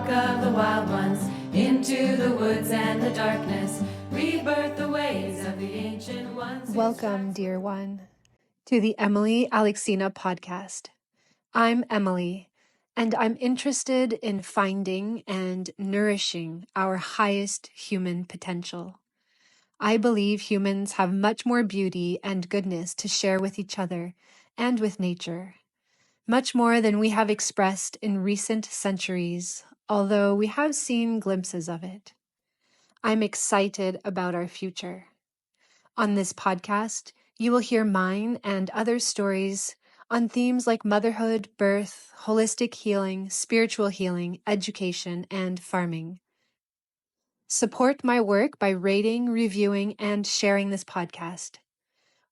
walk of the wild ones, into the woods and the darkness, rebirth the ways of the ancient ones. Welcome, dear one, to the Emily Alexina podcast. I'm Emily, and I'm interested in finding and nourishing our highest human potential. I believe humans have much more beauty and goodness to share with each other and with nature, much more than we have expressed in recent centuries, although we have seen glimpses of it. I'm excited about our future. On this podcast, you will hear mine and others' stories on themes like motherhood, birth, holistic healing, spiritual healing, education, and farming. Support my work by rating, reviewing, and sharing this podcast.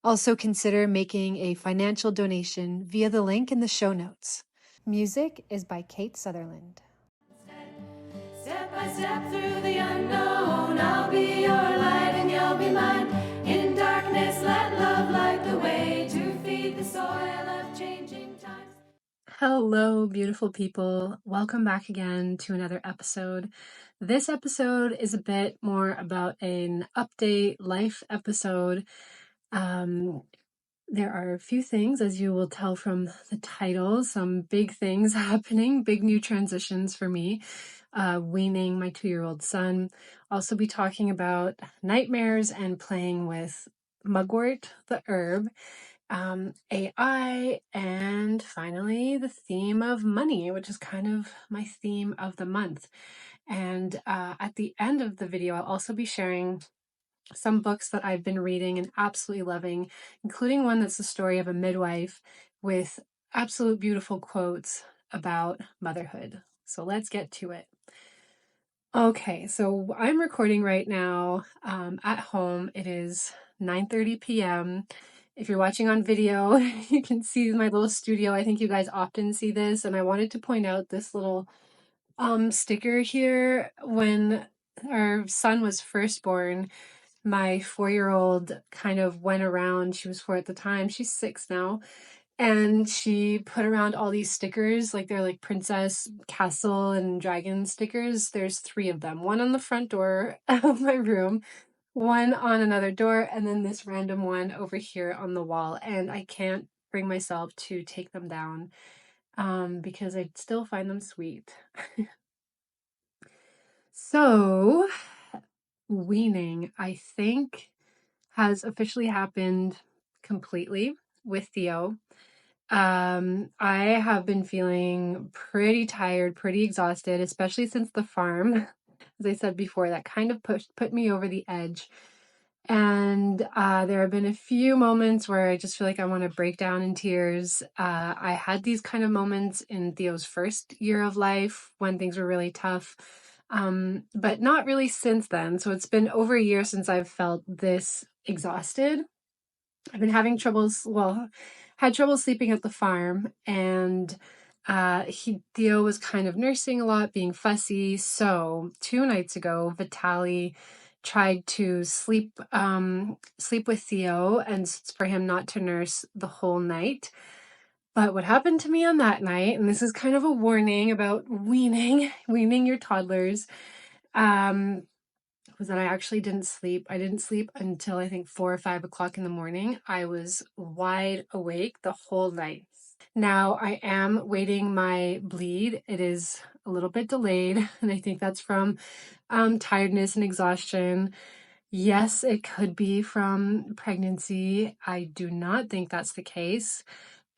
Also consider making a financial donation via the link in the show notes. Music is by Kate Sutherland. Step by step through the unknown, I'll be your light and you'll be mine. In darkness, let love light the way to feed the soil of changing times. Hello, beautiful people. Welcome back again to another episode. This episode is a bit more about an update life episode. There are a few things, as you will tell from the title, some big things happening, big new transitions for me. Weaning my 2-year-old son. Also be talking about nightmares and playing with Mugwort, the herb. AI, and finally the theme of money, which is kind of my theme of the month. And at the end of the video, I'll also be sharing some books that I've been reading and absolutely loving, including one that's the story of a midwife with absolute beautiful quotes about motherhood. So let's get to it. Okay, so I'm recording right now at home. It is 9:30 p.m. If you're watching on video, you can see my little studio. I think you guys often see this, and I wanted to point out this little sticker here. When our son was first born, my 4-year-old kind of went around. She was 4 at the time. She's 6 now. And she put around all these stickers, like they're like princess, castle, and dragon stickers. There's 3 of them. One on the front door of my room, one on another door, and then this random one over here on the wall. And I can't bring myself to take them down because I still find them sweet. So, weaning, I think, has officially happened completely with Theo. I have been feeling pretty tired, pretty exhausted, especially since the farm, as I said before, that kind of put me over the edge. And there have been a few moments where I just feel like I want to break down in tears. I had these kind of moments in Theo's first year of life when things were really tough, but not really since then. So it's been over a year since I've felt this exhausted. I've been having had trouble sleeping at the farm, and Theo was kind of nursing a lot, being fussy. So 2 nights ago, Vitaly tried to sleep with Theo and for him not to nurse the whole night. But what happened to me on that night, and this is kind of a warning about weaning your toddlers, was that I actually didn't sleep. I didn't sleep until I think 4 or 5 o'clock in the morning. I was wide awake the whole night. Now I am waiting my bleed. It is a little bit delayed, and I think that's from tiredness and exhaustion. Yes, it could be from pregnancy. I do not think that's the case.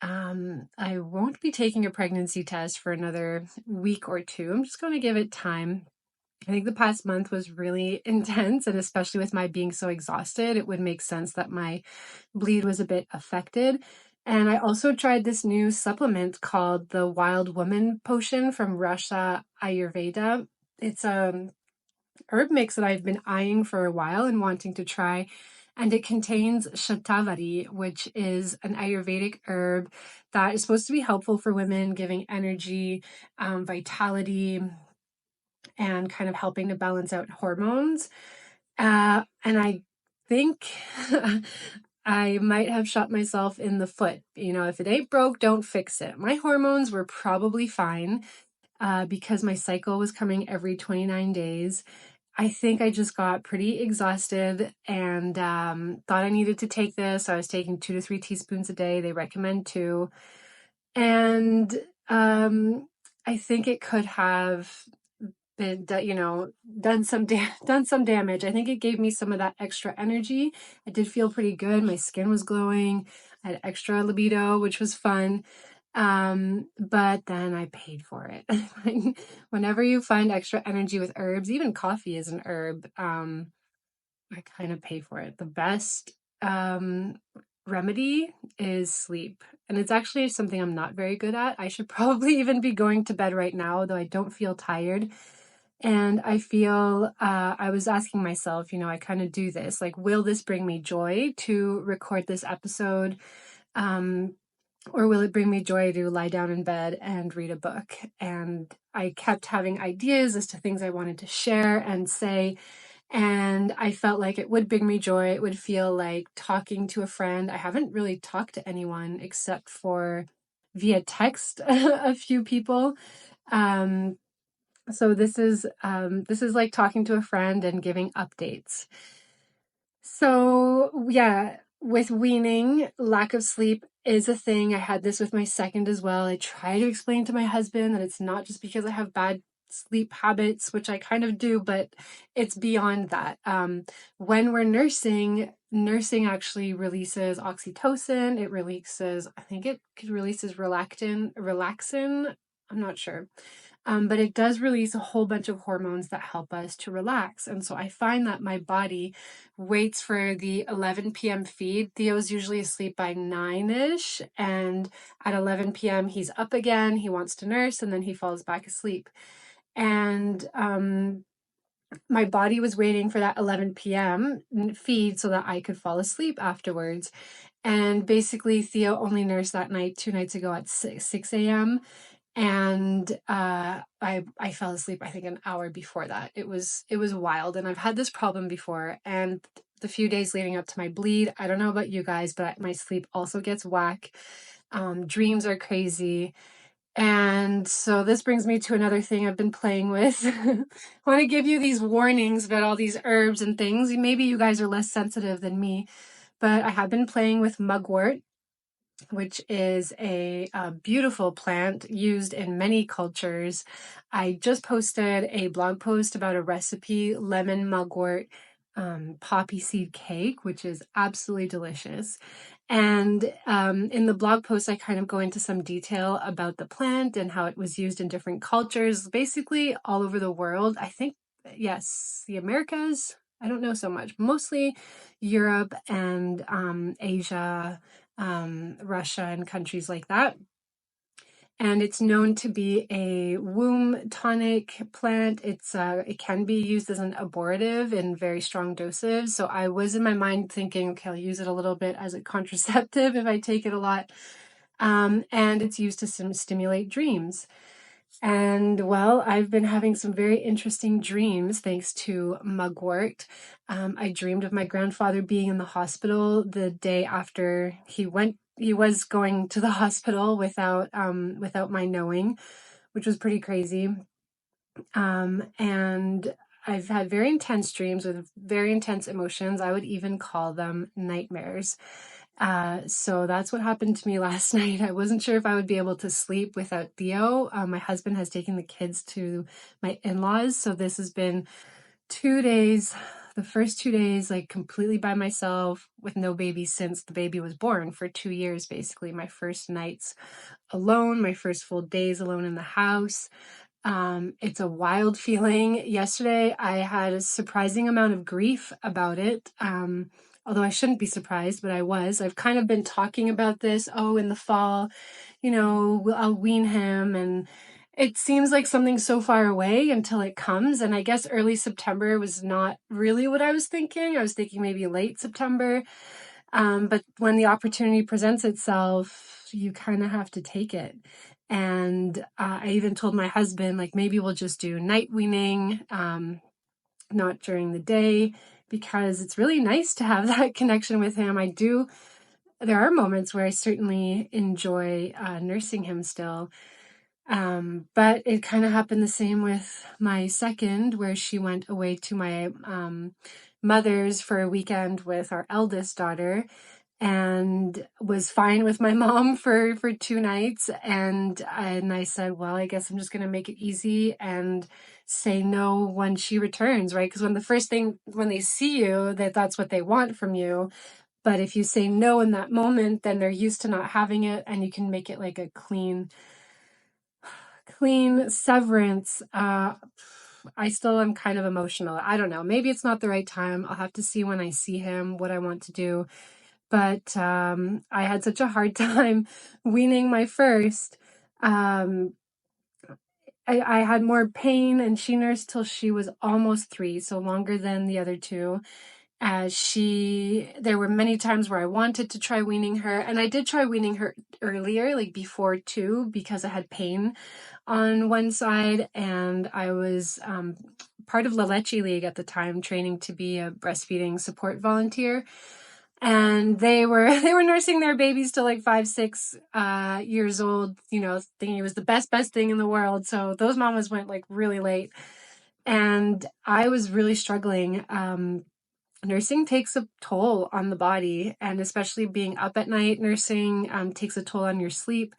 I won't be taking a pregnancy test for another week or 2. I'm just going to give it time. I think the past month was really intense, and especially with my being so exhausted, it would make sense that my bleed was a bit affected. And I also tried this new supplement called the Wild Woman Potion from Russia Ayurveda. It's a herb mix that I've been eyeing for a while and wanting to try. And it contains shatavari, which is an Ayurvedic herb that is supposed to be helpful for women, giving energy, vitality, and kind of helping to balance out hormones. And I think I might have shot myself in the foot. You know, if it ain't broke, don't fix it. My hormones were probably fine. because my cycle was coming every 29 days. I think I just got pretty exhausted and thought I needed to take this. I was taking 2 to 3 teaspoons a day. They recommend 2. And I think it could have been, done some damage. I think it gave me some of that extra energy. I did feel pretty good. My skin was glowing. I had extra libido, which was fun. But then I paid for it. Whenever you find extra energy with herbs, even coffee is an herb, I kind of pay for it. The best remedy is sleep. And it's actually something I'm not very good at. I should probably even be going to bed right now, though I don't feel tired. And I feel, I was asking myself, I kind of do this, like, will this bring me joy to record this episode? Or will it bring me joy to lie down in bed and read a book? And I kept having ideas as to things I wanted to share and say. And I felt like it would bring me joy. It would feel like talking to a friend. I haven't really talked to anyone except for via text, a few people. So this is like talking to a friend and giving updates. So yeah, with weaning, lack of sleep is a thing. I had this with my second as well. I try to explain to my husband that it's not just because I have bad sleep habits, which I kind of do, but it's beyond that. When we're nursing actually releases oxytocin. It releases, I think it releases relaxin. I'm not sure. But it does release a whole bunch of hormones that help us to relax. And so I find that my body waits for the 11 p.m. feed. Theo's usually asleep by 9-ish. And at 11 p.m., he's up again. He wants to nurse and then he falls back asleep. And my body was waiting for that 11 p.m. feed so that I could fall asleep afterwards. And basically, Theo only nursed that night 2 nights ago at 6 a.m. And I fell asleep, I think, an hour before that. It was wild. And I've had this problem before. And the few days leading up to my bleed, I don't know about you guys, but my sleep also gets whack. Dreams are crazy. And so this brings me to another thing I've been playing with. I want to give you these warnings about all these herbs and things. Maybe you guys are less sensitive than me, but I have been playing with mugwort, which is a beautiful plant used in many cultures. I just posted a blog post about a recipe, lemon mugwort poppy seed cake, which is absolutely delicious. And in the blog post, I kind of go into some detail about the plant and how it was used in different cultures, basically all over the world. I think, yes, the Americas, I don't know so much, mostly Europe and Asia, Russia and countries like that. And it's known to be a womb tonic plant. It can be used as an abortive in very strong doses. So I was in my mind thinking, okay, I'll use it a little bit as a contraceptive if I take it a lot. And it's used to stimulate dreams. And well, I've been having some very interesting dreams thanks to mugwort. I dreamed of my grandfather being in the hospital the day after he was going to the hospital without my knowing, which was pretty crazy. And I've had very intense dreams with very intense emotions. I would even call them nightmares. So that's what happened to me last night. I wasn't sure if I would be able to sleep without Theo. My husband has taken the kids to my in-laws. So this has been 2 days, the first 2 days, like completely by myself with no baby since the baby was born for 2 years, basically. My first nights alone, my first full days alone in the house. It's a wild feeling. Yesterday, I had a surprising amount of grief about it. Although I shouldn't be surprised, but I was. I've kind of been talking about this. Oh, in the fall, I'll wean him. And it seems like something so far away until it comes. And I guess early September was not really what I was thinking. I was thinking maybe late September. But when the opportunity presents itself, you kind of have to take it. And I even told my husband, like, maybe we'll just do night weaning, not during the day, because it's really nice to have that connection with him. There are moments where I certainly enjoy nursing him still. But it kind of happened the same with my second, where she went away to my mother's for a weekend with our eldest daughter, and was fine with my mom for 2 nights. And I said, well, I guess I'm just going to make it easy and say no when she returns, right? Because when they see you, that's what they want from you. But if you say no in that moment, then they're used to not having it, and you can make it like a clean severance. I still am kind of emotional. I don't know. Maybe it's not the right time. I'll have to see when I see him what I want to do. But I had such a hard time weaning my first. I had more pain, and she nursed till she was almost 3, so longer than the other two. There were many times where I wanted to try weaning her, and I did try weaning her earlier, like before 2, because I had pain on one side, and I was part of La Leche League at the time, training to be a breastfeeding support volunteer. And they were nursing their babies to like 5, 6 years old, thinking it was the best thing in the world. So those mamas went like really late, and I was really struggling. Nursing takes a toll on the body, and especially being up at night nursing takes a toll on your sleep.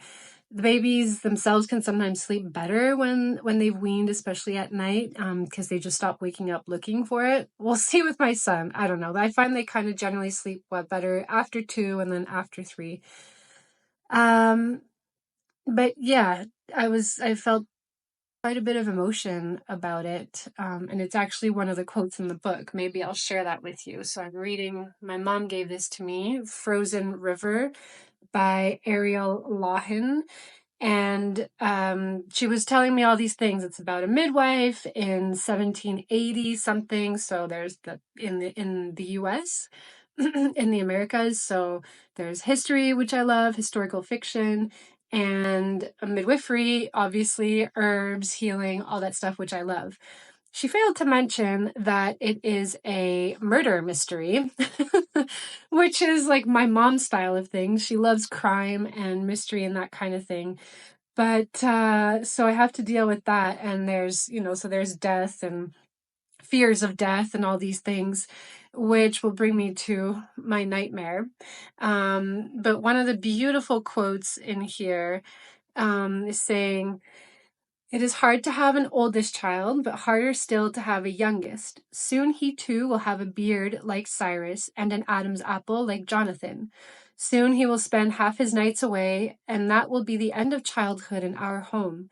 The babies themselves can sometimes sleep better when they've weaned, especially at night, because they just stop waking up looking for it. We'll see with my son. I don't know. I find they kind of generally sleep better after 2 and then after 3. But yeah, I felt quite a bit of emotion about it. And it's actually one of the quotes in the book. Maybe I'll share that with you. So I'm reading, my mom gave this to me, Frozen River by Ariel Lawhon. And she was telling me all these things. It's about a midwife in 1780 something. So there's in the US, in the Americas. So there's history, which I love, historical fiction, and midwifery, obviously, herbs, healing, all that stuff, which I love. She failed to mention that it is a murder mystery, which is like my mom's style of things. She loves crime and mystery and that kind of thing. But so I have to deal with that. And there's death and fears of death and all these things, which will bring me to my nightmare. But one of the beautiful quotes in here is saying, "It is hard to have an oldest child, but harder still to have a youngest. Soon he too will have a beard like Cyrus and an Adam's apple like Jonathan. Soon he will spend half his nights away, and that will be the end of childhood in our home.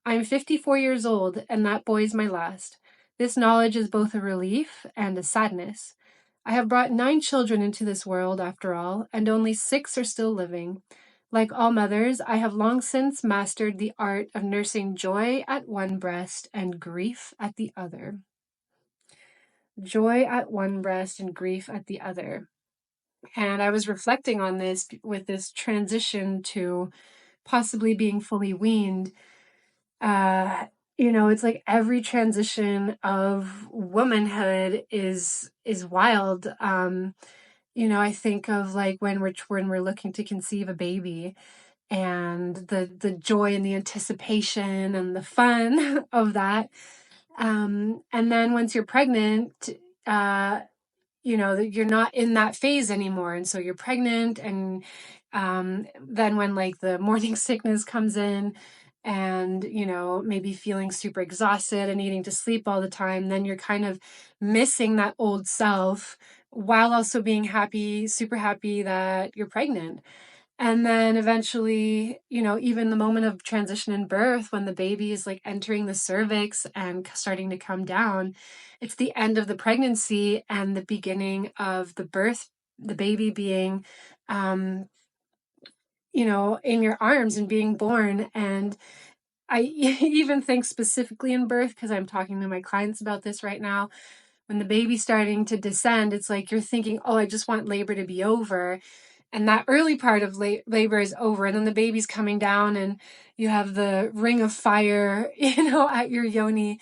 I am 54 years old, and that boy's my last. This knowledge is both a relief and a sadness. I have brought 9 children into this world, after all, and only 6 are still living. Like all mothers, I have long since mastered the art of nursing joy at one breast and grief at the other." Joy at one breast and grief at the other. And I was reflecting on this with this transition to possibly being fully weaned. It's like every transition of womanhood is wild. I think of like when we're looking to conceive a baby, and the joy and the anticipation and the fun of that. And then once you're pregnant, you're not in that phase anymore. And so you're pregnant, and then when like the morning sickness comes in, and maybe feeling super exhausted and needing to sleep all the time, then you're kind of missing that old self while also being happy, super happy that you're pregnant. And then eventually, even the moment of transition and birth, when the baby is like entering the cervix and starting to come down, it's the end of the pregnancy and the beginning of the birth, the baby being, in your arms and being born. And I even think specifically in birth, because I'm talking to my clients about this right now, when the baby's starting to descend, it's like you're thinking, oh, I just want labor to be over. And that early part of labor is over, and then the baby's coming down, and you have the ring of fire, at your yoni,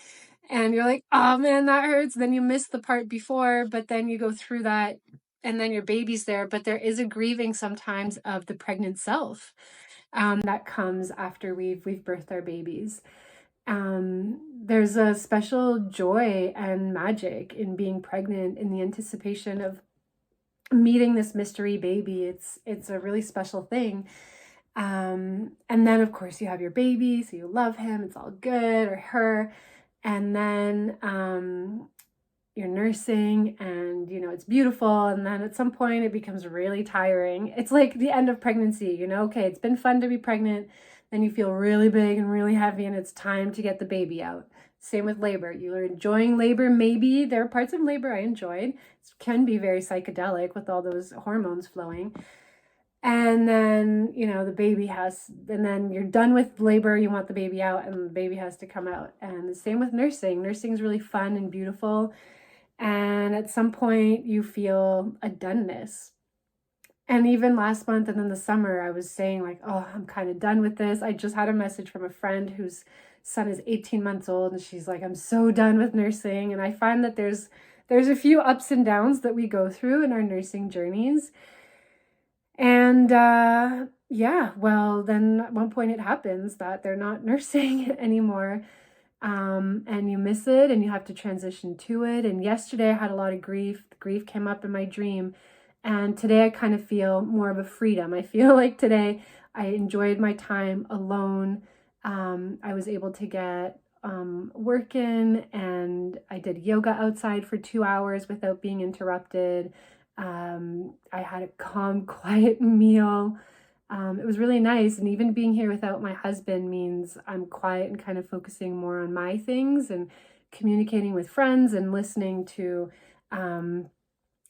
and you're like, oh man, that hurts. Then you miss the part before, but then you go through that, and then your baby's there, but there is a grieving sometimes of the pregnant self that comes after we've birthed our babies. There's a special joy and magic in being pregnant, in the anticipation of meeting this mystery baby. It's a really special thing. And then of course you have your baby, so you love him, it's all good, or her. And then you're nursing, and it's beautiful, and then at some point it becomes really tiring. It's like the end of pregnancy, okay, it's been fun to be pregnant, then you feel really big and really heavy, and it's time to get the baby out. Same with labor. You're enjoying labor. Maybe there are parts of labor I enjoyed. It can be very psychedelic with all those hormones flowing. And then, the baby and then you're done with labor, you want the baby out, and the baby has to come out. And the same with nursing. Nursing is really fun and beautiful. And at some point you feel a doneness. And even last month and then the summer, I was saying like, oh, I'm kind of done with this. I just had a message from a friend whose son is 18 months old, and she's like, I'm so done with nursing. And I find that there's a few ups and downs that we go through in our nursing journeys. And well, then at one point it happens that they're not nursing anymore. And you miss it, and you have to transition to it. And yesterday I had a lot of grief. The grief came up in my dream. And today I kind of feel more of a freedom. I feel like today I enjoyed my time alone. I was able to get work in, and I did yoga outside for 2 hours without being interrupted. I had a calm, quiet meal. It was really nice. And even being here without my husband means I'm quiet and kind of focusing more on my things and communicating with friends and listening to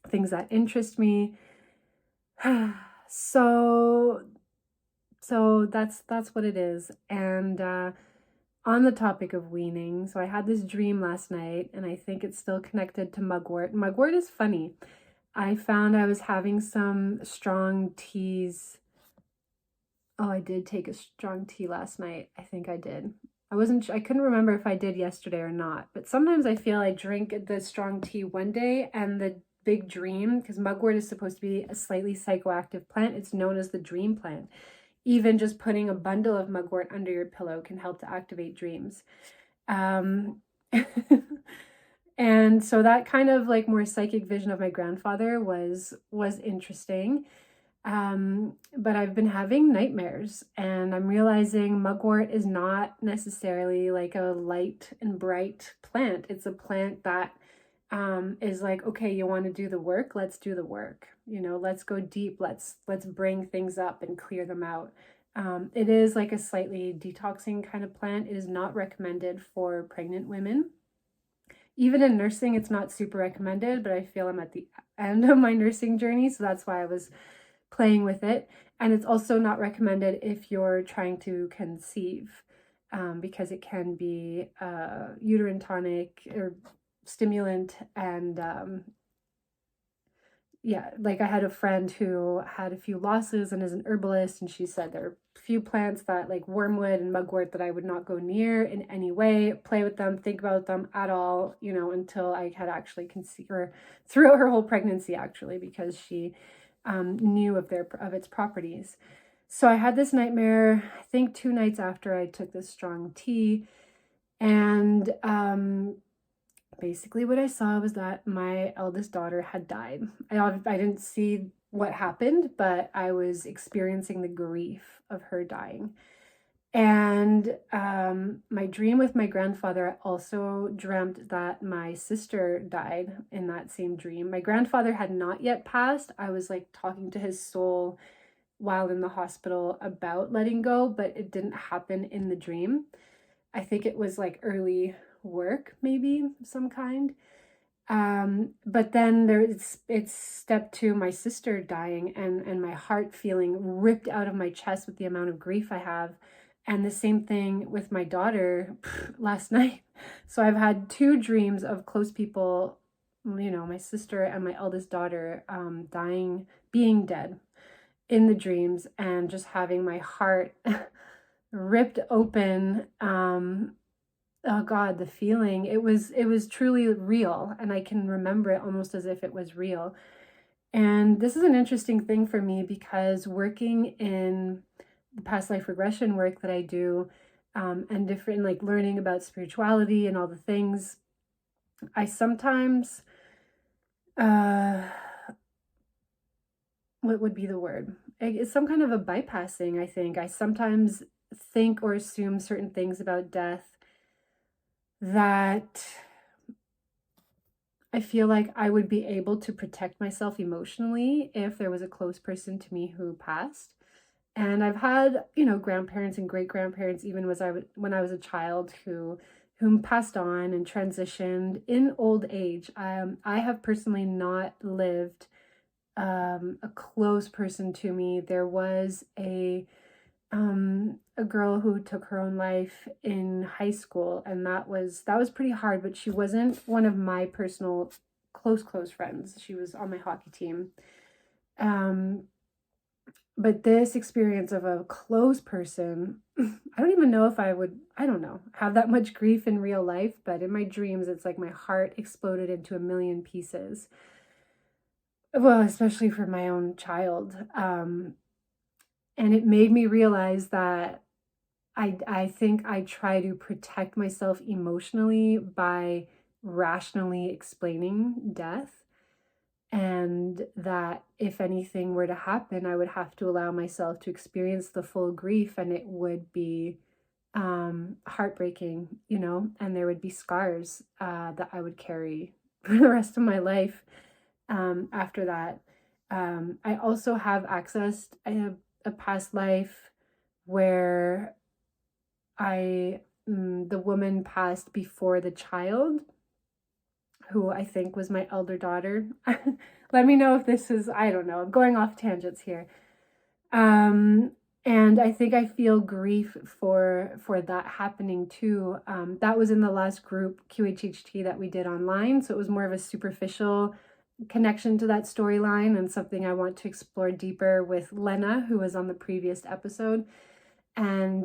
things that interest me. So that's what it is. And on the topic of weaning, so I had this dream last night, and I think it's still connected to mugwort. Mugwort is funny. I found I was having some strong teas. Oh, I did take a strong tea last night. I think I did. I couldn't remember if I did yesterday or not, but sometimes I feel I drink the strong tea one day and the big dream, because mugwort is supposed to be a slightly psychoactive plant. It's known as the dream plant. Even just putting a bundle of mugwort under your pillow can help to activate dreams. And so that kind of like more psychic vision of my grandfather was interesting. But I've been having nightmares, and I'm realizing mugwort is not necessarily like a light and bright plant. It's a plant that is like, okay, you want to do the work, let's do the work. Let's go deep. Let's bring things up and clear them out. It is like a slightly detoxing kind of plant. It is not recommended for pregnant women. Even in nursing, it's not super recommended, but I feel I'm at the end of my nursing journey, so that's why I was playing with it. And it's also not recommended if you're trying to conceive, because it can be uterine tonic or stimulant. And like I had a friend who had a few losses and is an herbalist, and she said there are a few plants that, like wormwood and mugwort, that I would not go near in any way, play with them, think about them at all, until I had actually conceived, or throughout her whole pregnancy actually, because she knew of its properties. So I had this nightmare, I think 2 nights after I took this strong tea, and basically what I saw was that my eldest daughter had died. I didn't see what happened, but I was experiencing the grief of her dying. And my dream with my grandfather, I also dreamt that my sister died in that same dream. My grandfather had not yet passed. I was like talking to his soul while in the hospital about letting go, but it didn't happen in the dream. I think it was like early work, maybe some kind. But then it's step 2, my sister dying, and my heart feeling ripped out of my chest with the amount of grief I have. And the same thing with my daughter last night. So I've had 2 dreams of close people, my sister and my eldest daughter, dying, being dead in the dreams, and just having my heart ripped open. Oh God, the feeling, it was truly real, and I can remember it almost as if it was real. And this is an interesting thing for me because working in the past life regression work that I do, and different, like learning about spirituality and all the things, I sometimes, uh, what would be the word? It's some kind of a bypassing, I think. I sometimes think or assume certain things about death that I feel like I would be able to protect myself emotionally if there was a close person to me who passed. And I've had, grandparents and great grandparents, even when I was a child, whom passed on and transitioned in old age. I have personally not lived a close person to me. There was a girl who took her own life in high school, and that was pretty hard, but she wasn't one of my personal close friends. She was on my hockey team. Um, but this experience of a close person, I don't even know if I don't know, have that much grief in real life, but in my dreams, it's like my heart exploded into a million pieces. Well, especially for my own child. And it made me realize that I think I try to protect myself emotionally by rationally explaining death, and that if anything were to happen, I would have to allow myself to experience the full grief, and it would be heartbreaking, and there would be scars that I would carry for the rest of my life after that. I also have accessed a past life where the woman passed before the child, who I think was my elder daughter. Let me know if this is, I don't know, I'm going off tangents here. Um, and I think I feel grief for that happening too. That was in the last group QHHT that we did online, so it was more of a superficial connection to that storyline and something I want to explore deeper with Lena, who was on the previous episode, and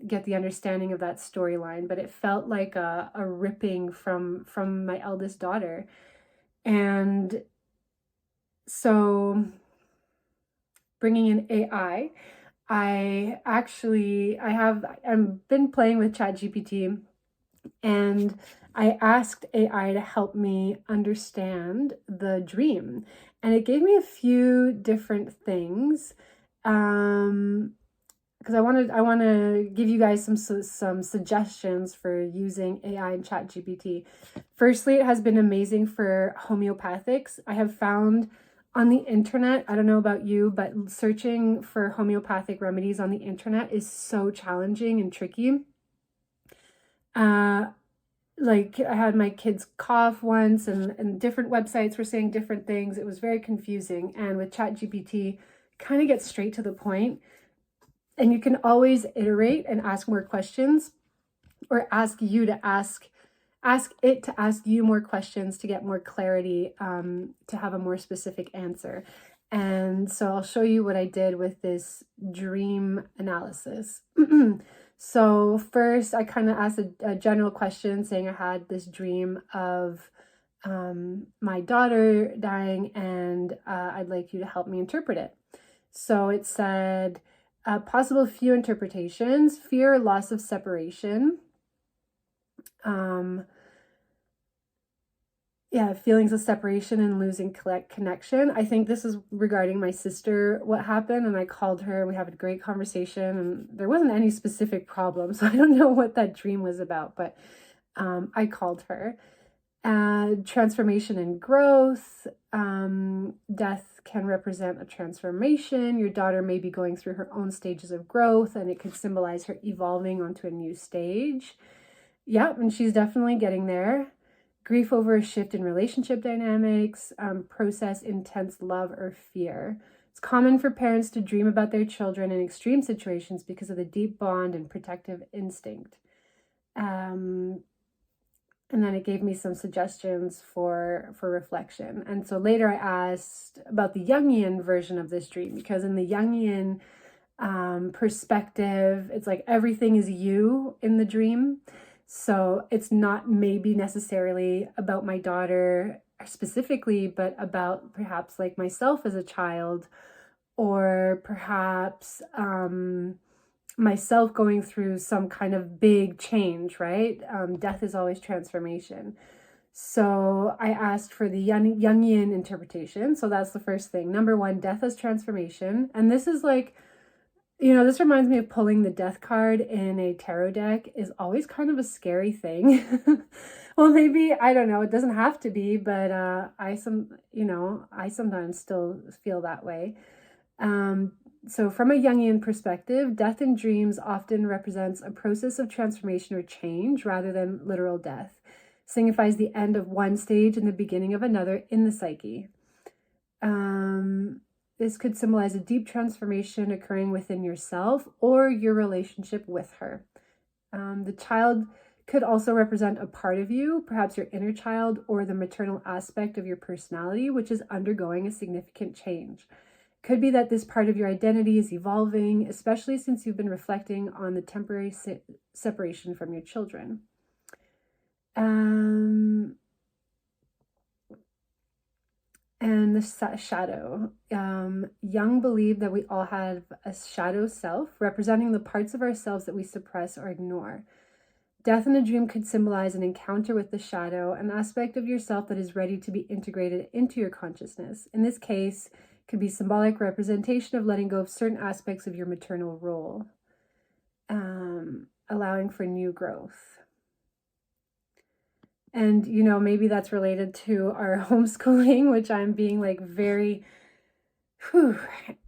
get the understanding of that storyline. But it felt like a ripping from my eldest daughter. And so bringing in AI, I've been playing with ChapGPT, and I asked AI to help me understand the dream, and it gave me a few different things. Because I want to give you guys some suggestions for using AI and ChatGPT. Firstly, it has been amazing for homeopathics. I have found on the internet, I don't know about you, but searching for homeopathic remedies on the internet is so challenging and tricky. Like I had my kids cough once, and different websites were saying different things. It was very confusing. And with ChatGPT, kind of gets straight to the point. And you can always iterate and ask more questions, or ask it to ask you more questions to get more clarity, to have a more specific answer. And so I'll show you what I did with this dream analysis. So first, I kind of asked a general question saying I had this dream of my daughter dying, and I'd like you to help me interpret it. So it said, possible few interpretations: fear, loss of separation. Feelings of separation and losing connection. I think this is regarding my sister, what happened, and I called her. We had a great conversation, and there wasn't any specific problem, so I don't know what that dream was about, but I called her. Transformation and growth. Death can represent a transformation. Your daughter may be going through her own stages of growth, and it could symbolize her evolving onto a new stage. Yep, and she's definitely getting there. Grief over a shift in relationship dynamics. Process intense love or fear. It's common for parents to dream about their children in extreme situations because of the deep bond and protective instinct. And then it gave me some suggestions for reflection. And so later I asked about the Jungian version of this dream, because in the Jungian perspective, it's like everything is you in the dream. So it's not maybe necessarily about my daughter specifically, but about perhaps like myself as a child, or perhaps myself going through some kind of big change, right? Death is always transformation. So I asked for the Jungian interpretation. So that's the first thing. Number one, death as transformation. And this is like, this reminds me of pulling the death card in a tarot deck is always kind of a scary thing. Well, maybe, I don't know, it doesn't have to be, but I sometimes still feel that way. So from a Jungian perspective, death in dreams often represents a process of transformation or change rather than literal death. Signifies the end of one stage and the beginning of another in the psyche. This could symbolize a deep transformation occurring within yourself or your relationship with her. The child could also represent a part of you, perhaps your inner child or the maternal aspect of your personality, which is undergoing a significant change. Could be that this part of your identity is evolving, especially since you've been reflecting on the temporary separation from your children. And the shadow. Jung believed that we all have a shadow self, representing the parts of ourselves that we suppress or ignore. Death in a dream could symbolize an encounter with the shadow, an aspect of yourself that is ready to be integrated into your consciousness. In this case, it could be symbolic representation of letting go of certain aspects of your maternal role, allowing for new growth. And, maybe that's related to our homeschooling, which I'm being like very,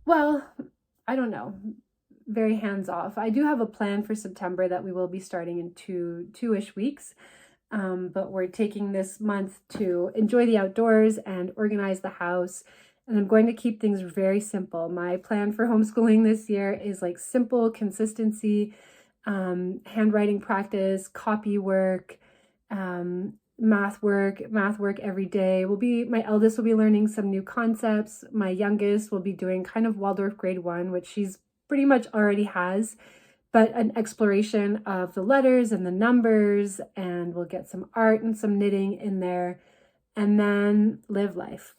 well, I don't know, very hands off. I do have a plan for September that we will be starting in two-ish weeks. But we're taking this month to enjoy the outdoors and organize the house. And I'm going to keep things very simple. My plan for homeschooling this year is like simple consistency, handwriting practice, copy work, math work every day. My eldest will be learning some new concepts. My youngest will be doing kind of Waldorf grade 1, which she's pretty much already has, but an exploration of the letters and the numbers, and we'll get some art and some knitting in there, and then live life.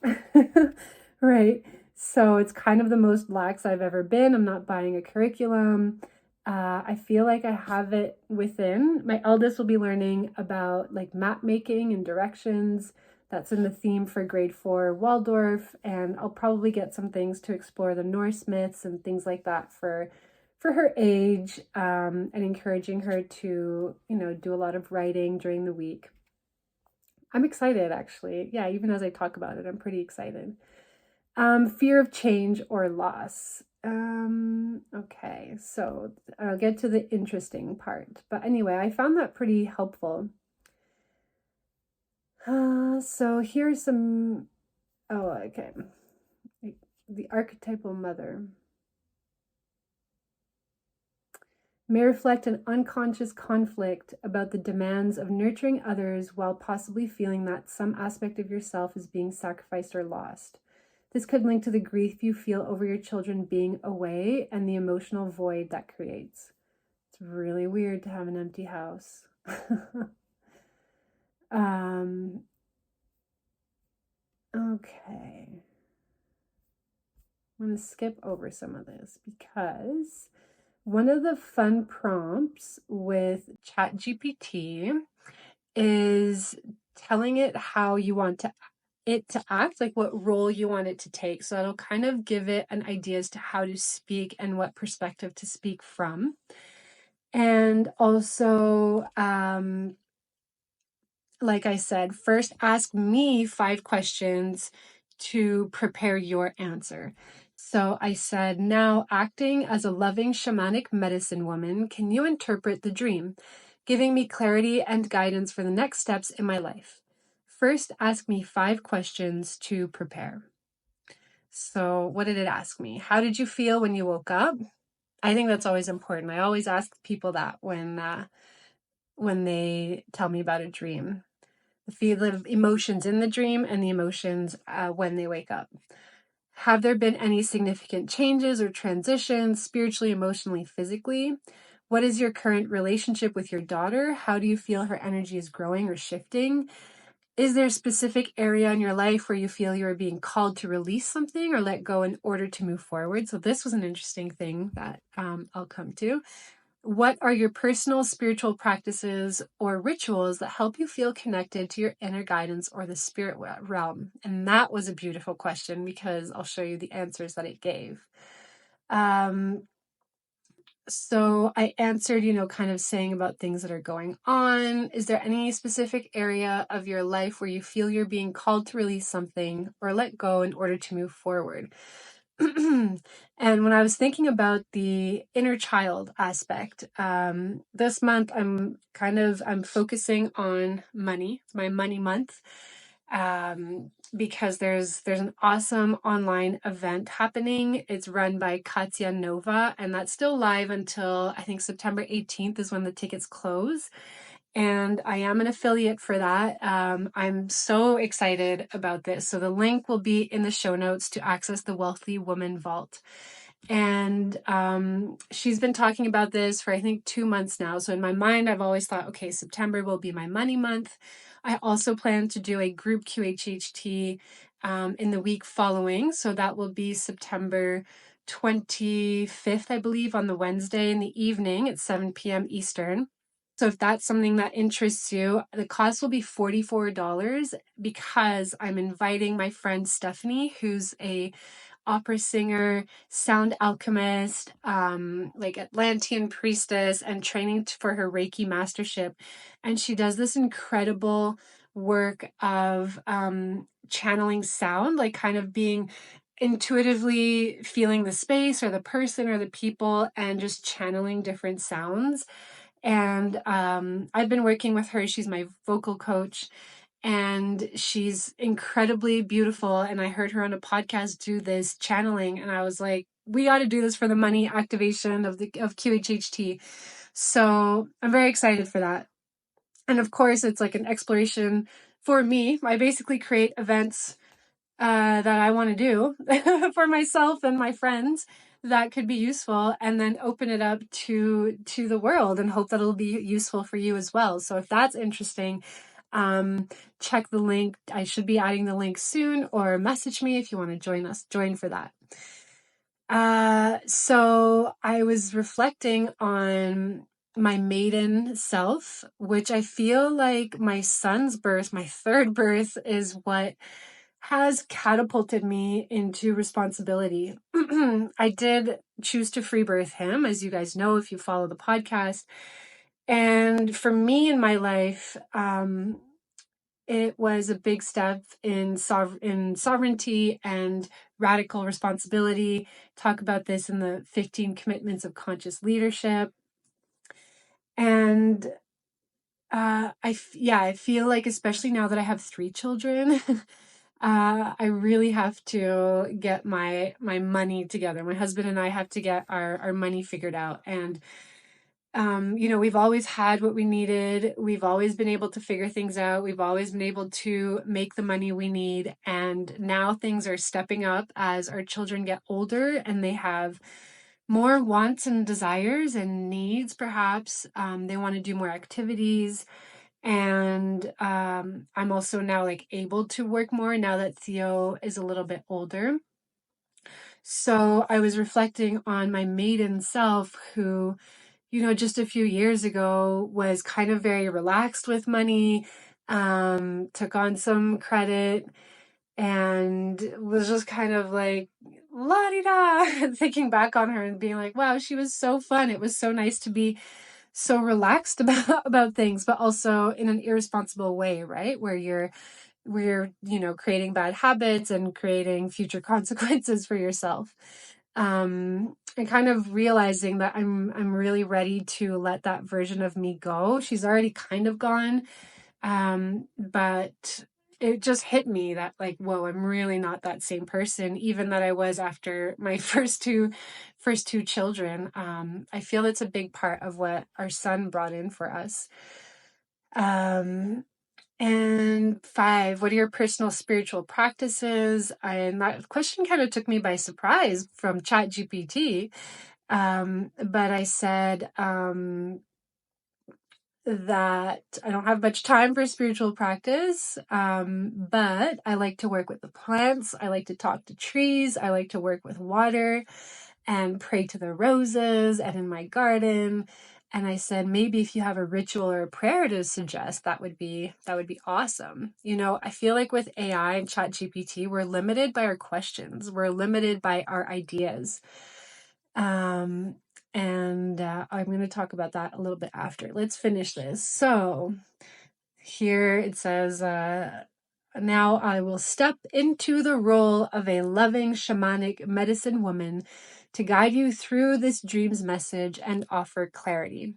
Right? So it's kind of the most lax I've ever been. I'm not buying a curriculum. I feel like I have it within. My eldest will be learning about like map making and directions. That's in the theme for grade 4 Waldorf, and I'll probably get some things to explore the Norse myths and things like that for her age, and encouraging her to, do a lot of writing during the week. I'm excited, actually. Yeah, even as I talk about it, I'm pretty excited. Fear of change or loss. Okay, so I'll get to the interesting part. But anyway, I found that pretty helpful. So here's some, okay. The archetypal mother may reflect an unconscious conflict about the demands of nurturing others while possibly feeling that some aspect of yourself is being sacrificed or lost. This could link to the grief you feel over your children being away and the emotional void that creates. It's really weird to have an empty house. Okay. I'm going to skip over some of this because one of the fun prompts with ChapGPT is telling it how you want it to act, like what role you want it to take. So it'll kind of give it an idea as to how to speak and what perspective to speak from. And also, like I said, first ask me 5 questions to prepare your answer. So I said, now acting as a loving shamanic medicine woman, can you interpret the dream, giving me clarity and guidance for the next steps in my life? First, ask me 5 questions to prepare. So what did it ask me? How did you feel when you woke up? I think that's always important. I always ask people that when they tell me about a dream. The emotions in the dream and the emotions when they wake up. Have there been any significant changes or transitions spiritually, emotionally, physically? What is your current relationship with your daughter? How do you feel her energy is growing or shifting? Is there a specific area in your life where you feel you are being called to release something or let go in order to move forward? So this was an interesting thing that I'll come to. What are your personal spiritual practices or rituals that help you feel connected to your inner guidance or the spirit realm? And that was a beautiful question because I'll show you the answers that it gave. So I answered, kind of saying about things that are going on. Is there any specific area of your life where you feel you're being called to release something or let go in order to move forward? And when I was thinking about the inner child aspect, this month I'm focusing on money. It's my money month. Because there's an awesome online event happening. It's run by Katya Nova, and that's still live until I think September 18th is when the tickets close. And I am an affiliate for that. I'm so excited about this. So the link will be in the show notes to access the Wealthy Woman Vault. And she's been talking about this for I think 2 months now. So in my mind, I've always thought, okay, September will be my money month. I also plan to do a group QHHT in the week following. So that will be September 25th, I believe, on the Wednesday in the evening at 7 p.m. Eastern. So if that's something that interests you, the cost will be $44 because I'm inviting my friend Stephanie, who's a opera singer, sound alchemist, like Atlantean priestess, and training for her Reiki mastership. And she does this incredible work of channeling sound, like kind of being intuitively feeling the space or the person or the people and just channeling different sounds. And I've been working with her. She's my vocal coach and she's incredibly beautiful. And I heard her on a podcast do this channeling, and I was like, we got to do this for the money activation of QHHT. So I'm very excited for that. And of course, it's like an exploration for me. I basically create events that I want to do for myself and my friends that could be useful, and then open it up to the world and hope that it'll be useful for you as well. So if that's interesting, check the link. I should be adding the link soon, or message me if you want to join for that. So I was reflecting on my maiden self, which I feel like my son's birth, my third birth, is what has catapulted me into responsibility. I did choose to free birth him, as you guys know if you follow the podcast. And for me in my life, it was a big step in sovereignty and radical responsibility. Talk about this in the 15 Commitments of Conscious Leadership. And I feel like, especially now that I have 3 children, I really have to get my money together. My husband and I have to get our money figured out. And we've always had what we needed. We've always been able to figure things out. We've always been able to make the money we need. And now things are stepping up as our children get older and they have more wants and desires and needs, perhaps. They want to do more activities. And I'm also now able to work more now that Theo is a little bit older. So I was reflecting on my maiden self who, just a few years ago was kind of very relaxed with money, took on some credit, and was just kind of like la-di-da, thinking back on her and being like, wow, she was so fun. It was so nice to be so relaxed about things, but also in an irresponsible way, right? Where we're creating bad habits and creating future consequences for yourself. And kind of realizing that I'm really ready to let that version of me go. She's already kind of gone. But it just hit me that whoa, I'm really not that same person, even that I was after my first two children. I feel it's a big part of what our son brought in for us. And 5, what are your personal spiritual practices? And that question kind of took me by surprise from ChapGPT. But I said, that I don't have much time for spiritual practice, but I like to work with the plants. I like to talk to trees. I like to work with water and pray to the roses and in my garden. And I said, maybe if you have a ritual or a prayer to suggest, that would be awesome. You know, I feel like with AI and ChatGPT, we're limited by our questions. We're limited by our ideas. And I'm going to talk about that a little bit after. Let's finish this. So here it says, now I will step into the role of a loving shamanic medicine woman to guide you through this dream's message and offer clarity.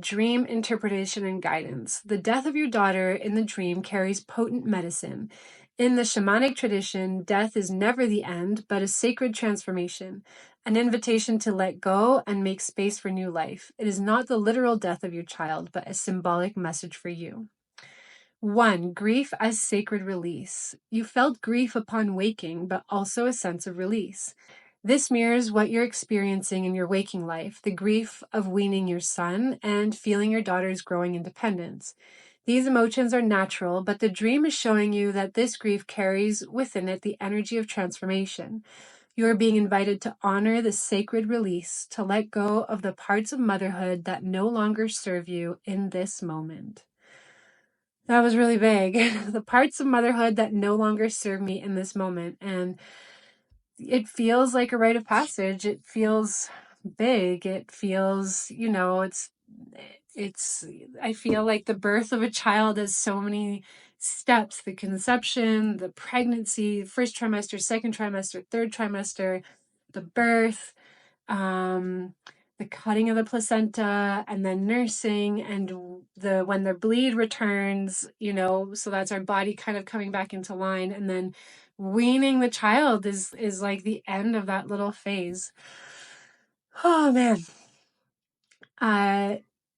Dream interpretation and guidance. The death of your daughter in the dream carries potent medicine. In the shamanic tradition, death is never the end, but a sacred transformation, an invitation to let go and make space for new life. It is not the literal death of your child, but a symbolic message for you. 1. Grief as sacred release. You felt grief upon waking, but also a sense of release. This mirrors what you're experiencing in your waking life, the grief of weaning your son and feeling your daughter's growing independence. These emotions are natural, but the dream is showing you that this grief carries within it the energy of transformation. You are being invited to honor the sacred release, to let go of the parts of motherhood that no longer serve you in this moment. That was really big. The parts of motherhood that no longer serve me in this moment. And it feels like a rite of passage. It feels big. It feels, you know, I feel like the birth of a child has so many steps: the conception, the pregnancy, first trimester, second trimester, third trimester, the birth, the cutting of the placenta, and then nursing, and when the bleed returns, you know, so that's our body kind of coming back into line, and then weaning the child is like the end of that little phase. Oh man.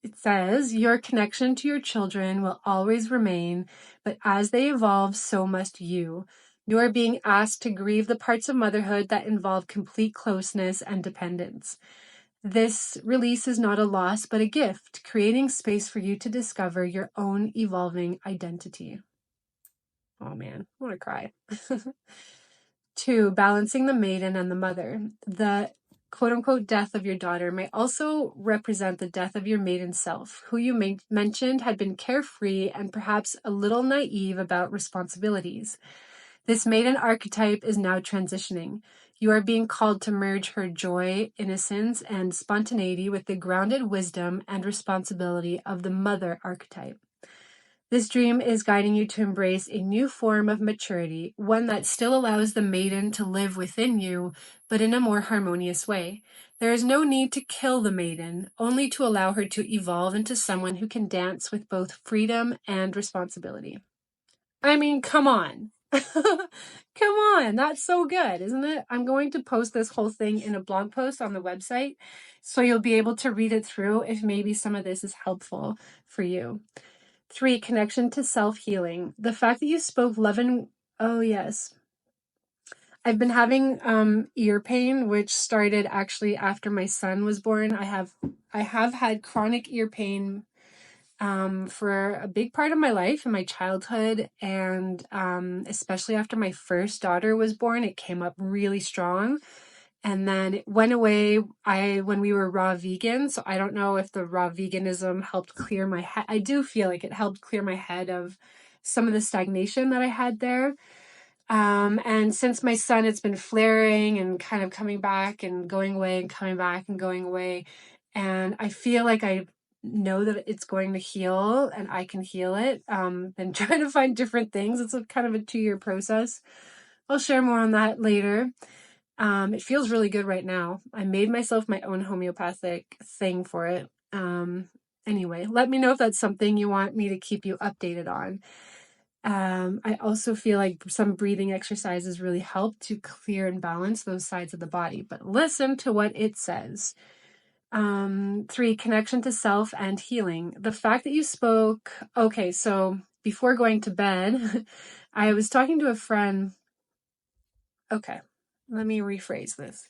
It says, your connection to your children will always remain, but as they evolve, so must you. You are being asked to grieve the parts of motherhood that involve complete closeness and dependence. This release is not a loss, but a gift, creating space for you to discover your own evolving identity. Oh man, I want to cry. 2, balancing the maiden and the mother. The quote-unquote death of your daughter may also represent the death of your maiden self, who you mentioned had been carefree and perhaps a little naive about responsibilities. This maiden archetype is now transitioning. You are being called to merge her joy, innocence, and spontaneity with the grounded wisdom and responsibility of the mother archetype. This dream is guiding you to embrace a new form of maturity, one that still allows the maiden to live within you, but in a more harmonious way. There is no need to kill the maiden, only to allow her to evolve into someone who can dance with both freedom and responsibility. I mean, come on. Come on. That's so good, isn't it? I'm going to post this whole thing in a blog post on the website, so you'll be able to read it through if maybe some of this is helpful for you. 3, connection to self-healing. The fact that you spoke love and... Oh, yes. I've been having ear pain, which started actually after my son was born. I have had chronic ear pain for a big part of my life in my childhood, and especially after my first daughter was born, it came up really strong. And then it went away when we were raw vegan. So I don't know if the raw veganism helped clear my head. I do feel like it helped clear my head of some of the stagnation that I had there. And since my son, it's been flaring and kind of coming back and going away and coming back and going away. And I feel like I know that it's going to heal and I can heal it. Been trying to find different things. It's a kind of a 2-year process. I'll share more on that later. It feels really good right now. I made myself my own homeopathic thing for it. Anyway, let me know if that's something you want me to keep you updated on. I also feel like some breathing exercises really help to clear and balance those sides of the body. But listen to what it says. 3, connection to self and healing. The fact that you spoke... Okay, so before going to bed, I was talking to a friend. Okay, let me rephrase this.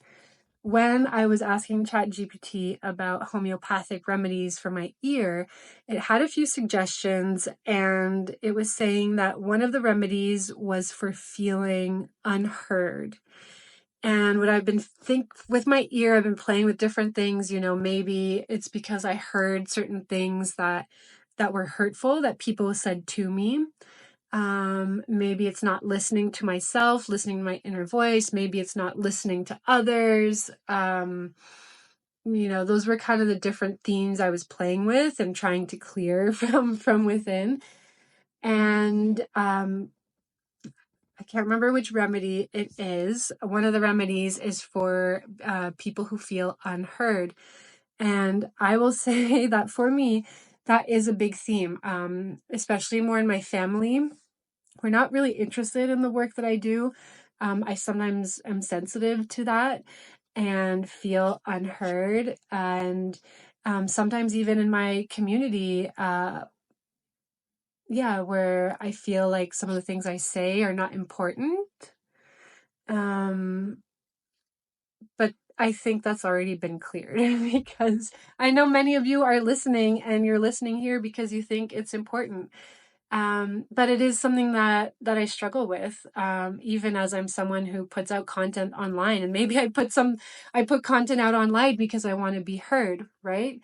when I was asking ChapGPT about homeopathic remedies for my ear, it had a few suggestions, and it was saying that one of the remedies was for feeling unheard. And what I've been with my ear, I've been playing with different things. Maybe it's because I heard certain things that were hurtful that people said to me. Maybe it's not listening to myself, listening to my inner voice. Maybe it's not listening to others. Those were kind of the different themes I was playing with and trying to clear from within. And I can't remember which remedy it is. One of the remedies is for people who feel unheard. And I will say that for me, that is a big theme, especially more in my family. We're not really interested in the work that I do. I sometimes am sensitive to that and feel unheard. And sometimes even in my community, where I feel like some of the things I say are not important. But I think that's already been cleared because I know many of you are listening, and you're listening here because you think it's important. But it is something that I struggle with, even as I'm someone who puts out content online, and maybe I put content out online because I want to be heard, right?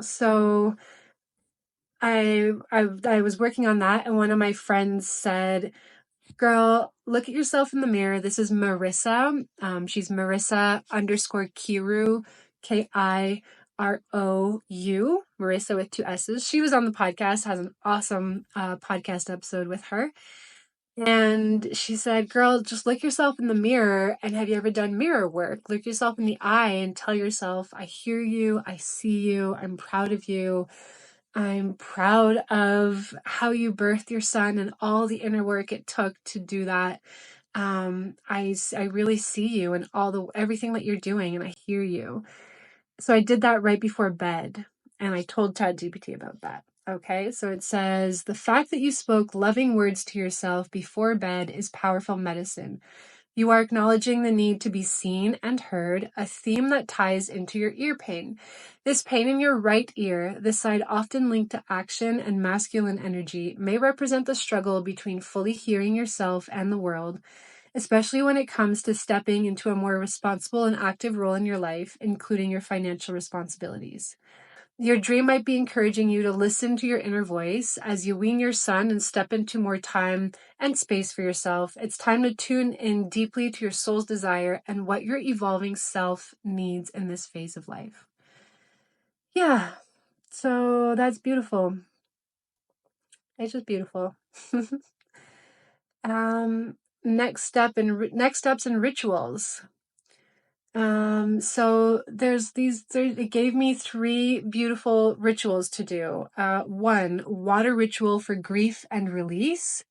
So I was working on that, and one of my friends said, "Girl, look at yourself in the mirror." This is Marissa. She's Marissa_Kirou, Kirou, Marissa with 2 S's. She was on the podcast, has an awesome podcast episode with her. And she said, "Girl, just look yourself in the mirror. And have you ever done mirror work? Look yourself in the eye and tell yourself, I hear you, I see you, I'm proud of you. I'm proud of how you birthed your son and all the inner work it took to do that. I really see you and everything that you're doing, and I hear you." So I did that right before bed, and I told ChatGPT about that. Okay, so it says, "The fact that you spoke loving words to yourself before bed is powerful medicine. You are acknowledging the need to be seen and heard, a theme that ties into your ear pain. This pain in your right ear, the side often linked to action and masculine energy, may represent the struggle between fully hearing yourself and the world, especially when it comes to stepping into a more responsible and active role in your life, including your financial responsibilities. Your dream might be encouraging you to listen to your inner voice as you wean your son and step into more time and space for yourself. It's time to tune in deeply to your soul's desire and what your evolving self needs in this phase of life." Yeah, so that's beautiful. It's just beautiful. Next steps and rituals. So it gave me 3 beautiful rituals to do. 1, water ritual for grief and release.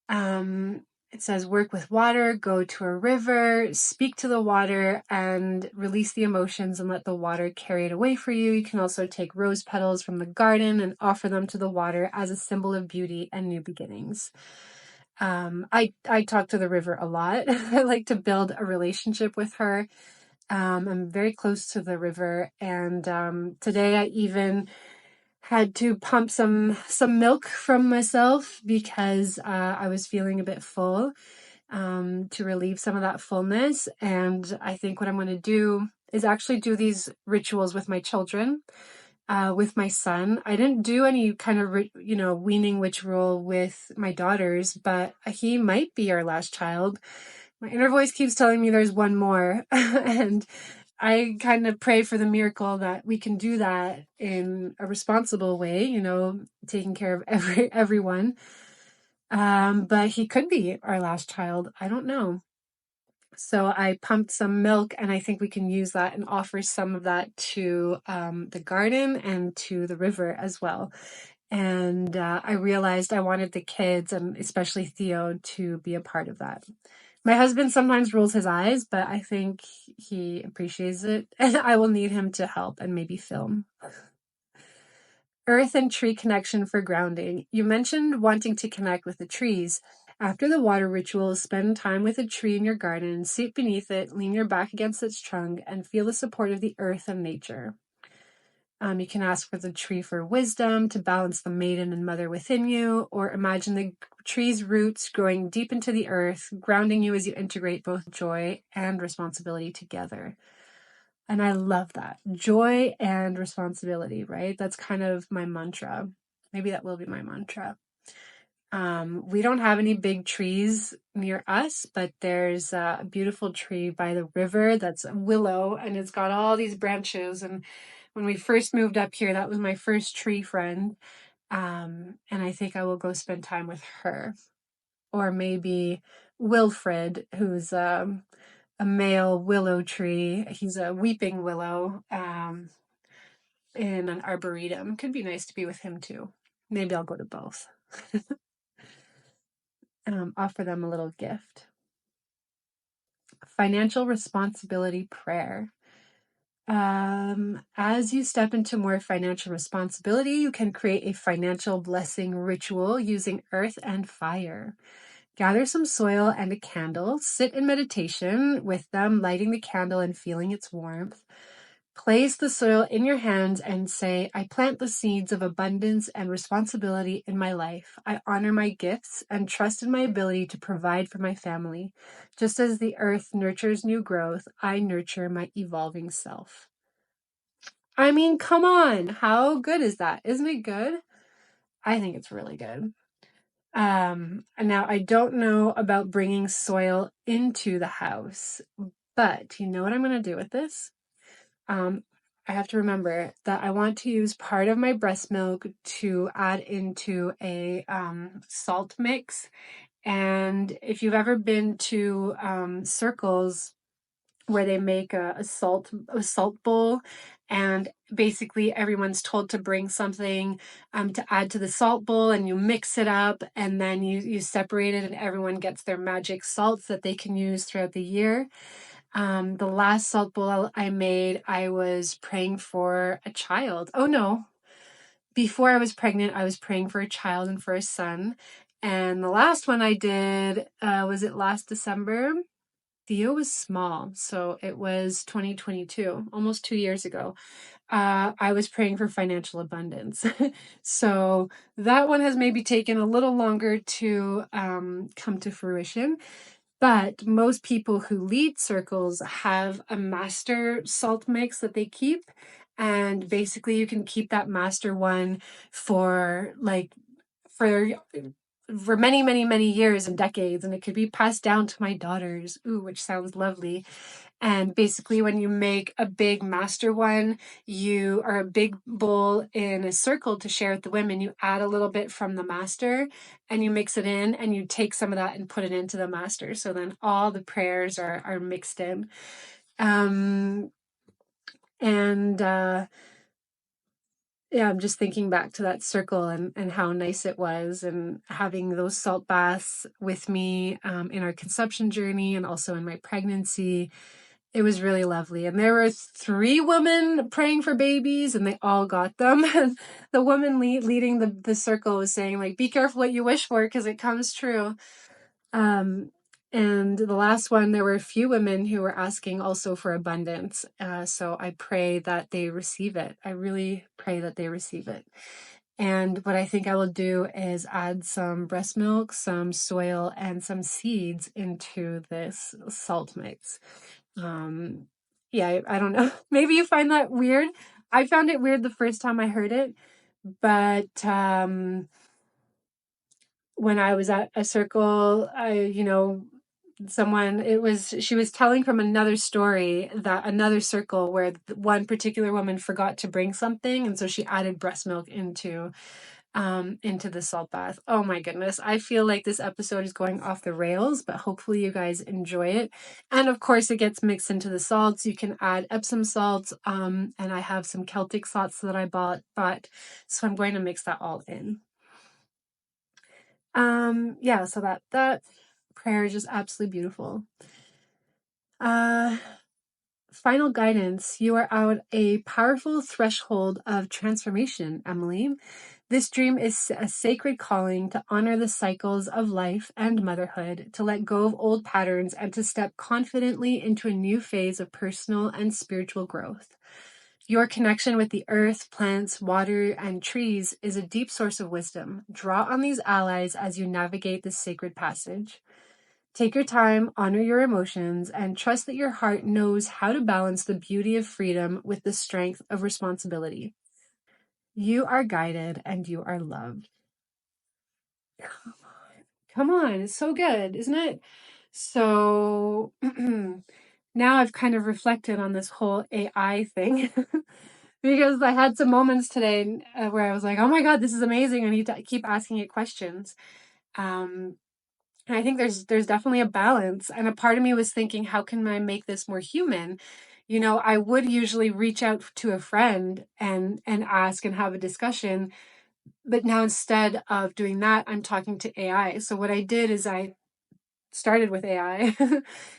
It says, work with water, go to a river, speak to the water, and release the emotions and let the water carry it away for you. You can also take rose petals from the garden and offer them to the water as a symbol of beauty and new beginnings. I talk to the river a lot. I like to build a relationship with her. I'm very close to the river, and today I even had to pump some milk from myself because I was feeling a bit full, to relieve some of that fullness. And I think what I'm going to do is actually do these rituals with my children, with my son. I didn't do any kind of weaning ritual with my daughters, but he might be our last child. My inner voice keeps telling me there's one more, and I kind of pray for the miracle that we can do that in a responsible way, taking care of everyone. But he could be our last child. I don't know. So I pumped some milk, and I think we can use that and offer some of that to the garden and to the river as well. And I realized I wanted the kids, and especially Theo, to be a part of that. My husband sometimes rolls his eyes, but I think he appreciates it, and I will need him to help and maybe film. Earth and tree connection for grounding. You mentioned wanting to connect with the trees, After the water ritual, spend time with a tree in your garden, sit beneath it, lean your back against its trunk, and feel the support of the earth and nature. You can ask for the tree for wisdom to balance the maiden and mother within you, or imagine the tree's roots growing deep into the earth, grounding you as you integrate both joy and responsibility together. And I love that. Joy and responsibility, right? That's kind of my mantra. Maybe that will be my mantra. We don't have any big trees near us, but there's a beautiful tree by the river that's a willow, and it's got all these branches. And when we first moved up here, that was my first tree friend. And I think I will go spend time with her. Or maybe Wilfred, who's a male willow tree. He's a weeping willow in an arboretum. Could be nice to be with him too. Maybe I'll go to both. Offer them a little gift. Financial responsibility prayer. As you step into more financial responsibility, you can create a financial blessing ritual using earth and fire. Gather some soil and a candle. Sit in meditation with them, lighting the candle and feeling its warmth. Place the soil in your hands and say, I plant the seeds of abundance and responsibility in my life. I honor my gifts and trust in my ability to provide for my family. Just as the earth nurtures new growth, I nurture my evolving self. I mean, come on. How good is that? Isn't it good? I think it's really good. Now I don't know about bringing soil into the house, but you know what I'm going to do with this? I have to remember that I want to use part of my breast milk to add into a salt mix. And if you've ever been to circles where they make a salt bowl, and basically everyone's told to bring something to add to the salt bowl, and you mix it up, and then you separate it, and everyone gets their magic salts that they can use throughout the year. The last salt bowl I made, I was praying for a child. Oh no, before I was pregnant, I was praying for a child and for a son. And the last one I did, was it last December? Theo was small, so it was 2022, almost 2 years ago. I was praying for financial abundance. So that one has maybe taken a little longer to come to fruition. But most people who lead circles have a master salt mix that they keep. And basically, you can keep that master one for for many, many, many years and decades, and it could be passed down to my daughters, which sounds lovely. And basically, when you make a big master one, or a big bowl in a circle to share with the women, you add a little bit from the master and you mix it in, and you take some of that and put it into the master. So then all the prayers are mixed in. Yeah, I'm just thinking back to that circle and how nice it was, and having those salt baths with me in our conception journey and also in my pregnancy. It was really lovely. And there were 3 women praying for babies, and they all got them. The woman leading the circle was saying, like, be careful what you wish for because it comes true. And the last one, there were a few women who were asking also for abundance. So I pray that they receive it. I really pray that they receive it. And what I think I will do is add some breast milk, some soil, and some seeds into this salt mix. Yeah, I don't know. Maybe you find that weird. I found it weird the first time I heard it, but when I was at a circle, she was telling from another story that another circle where one particular woman forgot to bring something, and so she added breast milk into the salt bath. Oh my goodness. I feel like this episode is going off the rails, but hopefully you guys enjoy it. And of course it gets mixed into the salts. You can add Epsom salts, and I have some Celtic salts that I bought, so I'm going to mix that all in. Yeah, so that prayer is just absolutely beautiful. final guidance. You are at a powerful threshold of transformation, Emily. This dream is a sacred calling to honor the cycles of life and motherhood, to let go of old patterns, and to step confidently into a new phase of personal and spiritual growth. Your connection with the earth, plants, water, and trees is a deep source of wisdom. Draw on these allies as you navigate this sacred passage. Take your time, honor your emotions, and trust that your heart knows how to balance the beauty of freedom with the strength of responsibility. You are guided and you are loved. Come on, it's so good, isn't it? So now I've kind of reflected on this whole AI thing because I had some moments today where I was like, oh my God, this is amazing. I need to keep asking it questions. And I think there's definitely a balance. And a part of me was thinking, how can I make this more human? You know, I would usually reach out to a friend and ask and have a discussion. But now instead of doing that, I'm talking to AI. So what I did is I started with AI,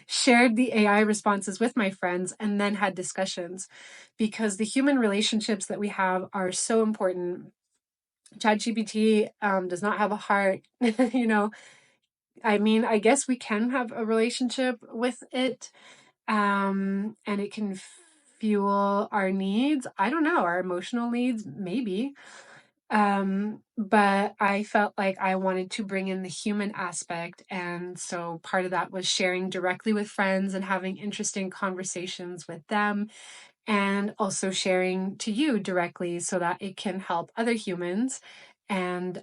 shared the AI responses with my friends, and then had discussions, because the human relationships that we have are so important. ChapGPT does not have a heart. You know, I mean, I guess we can have a relationship with it, and it can fuel our needs. I don't know, our emotional needs, maybe. But I felt like I wanted to bring in the human aspect. And so part of that was sharing directly with friends and having interesting conversations with them, and also sharing to you directly so that it can help other humans, and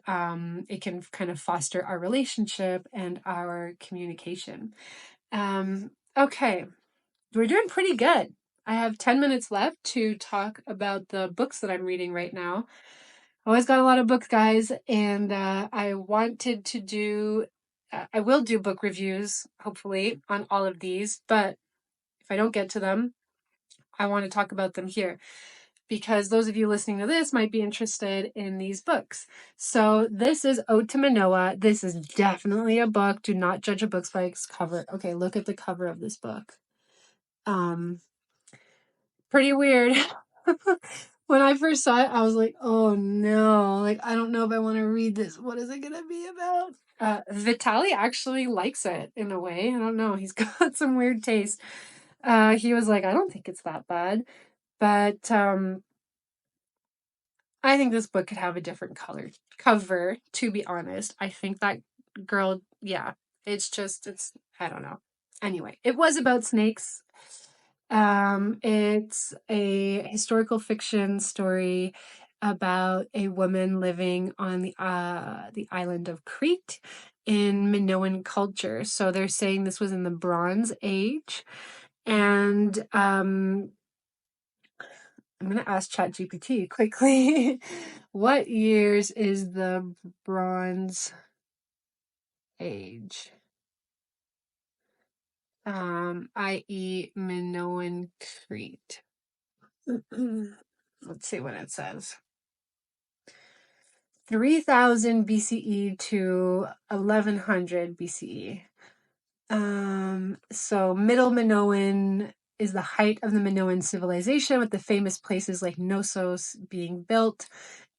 it can kind of foster our relationship and our communication. Okay, we're doing pretty good. I have 10 minutes left to talk about the books that I'm reading right now. Always got a lot of books, guys, and I wanted to do, I will do book reviews, hopefully, on all of these, but if I don't get to them, I want to talk about them here, because those of you listening to this might be interested in these books. So this is Ode to Minoa. This is definitely a book. Do not judge a book by its cover. Okay, look at the cover of this book. Pretty weird. When I first saw it, I was like, oh no, like, I don't know if I want to read this. What is it going to be about? Vitaly actually likes it in a way. I don't know. He's got some weird taste. He was like, I don't think it's that bad. But I think this book could have a different cover, to be honest. I think that girl, yeah, it's, I don't know. Anyway, it was about snakes. It's a historical fiction story about a woman living on the island of Crete in Minoan culture. So they're saying this was in the Bronze Age, and I'm gonna ask ChatGPT quickly. What years is the Bronze Age? I.e. Minoan Crete. Let's see what it says. 3000 BCE to 1100 BCE. So Middle Minoan is the height of the Minoan civilization, with the famous places like Knossos being built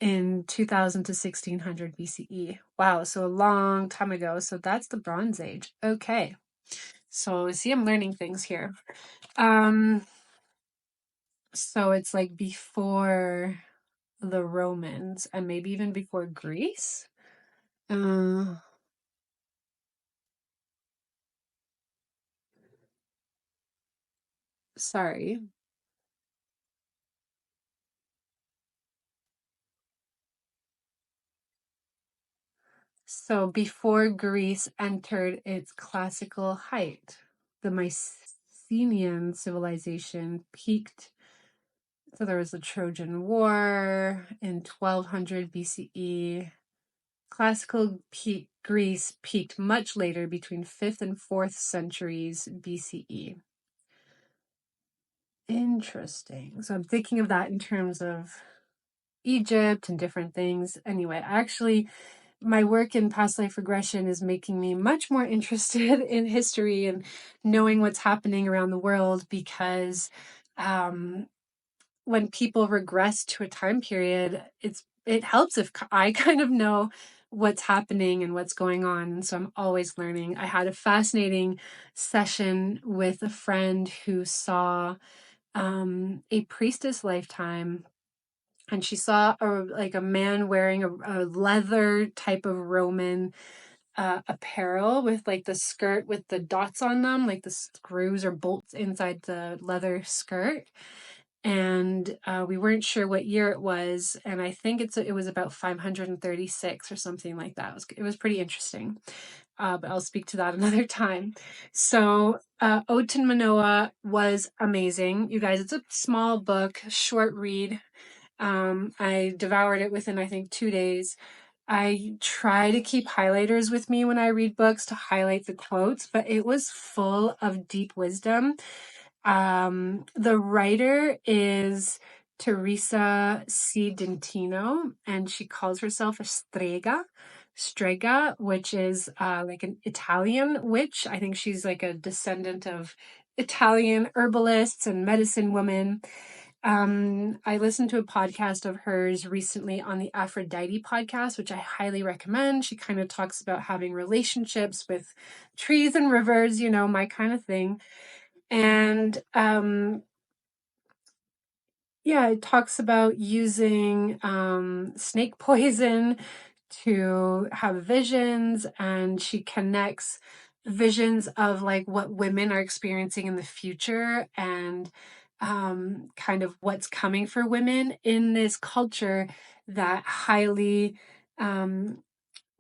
in 2000 to 1600 BCE. Wow, so a long time ago. So that's the Bronze Age. Okay. So see, I'm learning things here. So it's like before the Romans and maybe even before Greece. Sorry. So before Greece entered its classical height, the Mycenaean civilization peaked. So there was the Trojan War in 1200 BCE. Classical Greece peaked much later, between 5th and 4th centuries BCE. Interesting. So I'm thinking of that in terms of Egypt and different things. Anyway, actually, my work in past life regression is making me much more interested in history and knowing what's happening around the world, because when people regress to a time period, it helps if I kind of know what's happening and what's going on. And so I'm always learning. I had a fascinating session with a friend who saw a priestess lifetime, and she saw a man wearing a leather type of Roman apparel with like the skirt with the dots on them, like the screws or bolts inside the leather skirt. And we weren't sure what year it was, and I think it was about 536 or something like that. It was pretty interesting, but I'll speak to that another time. So Ode to Minoa was amazing, you guys. It's a small book, short read. I devoured it within, I think, 2 days. I try to keep highlighters with me when I read books to highlight the quotes, but it was full of deep wisdom. The writer is Theresa C. Dintino, and she calls herself a strega, which is like an Italian witch. I think she's like a descendant of Italian herbalists and medicine women. I listened to a podcast of hers recently on the Aphrodite podcast, which I highly recommend. She kind of talks about having relationships with trees and rivers, my kind of thing. And yeah, it talks about using snake poison to have visions, and she connects visions of like what women are experiencing in the future, and kind of what's coming for women in this culture that highly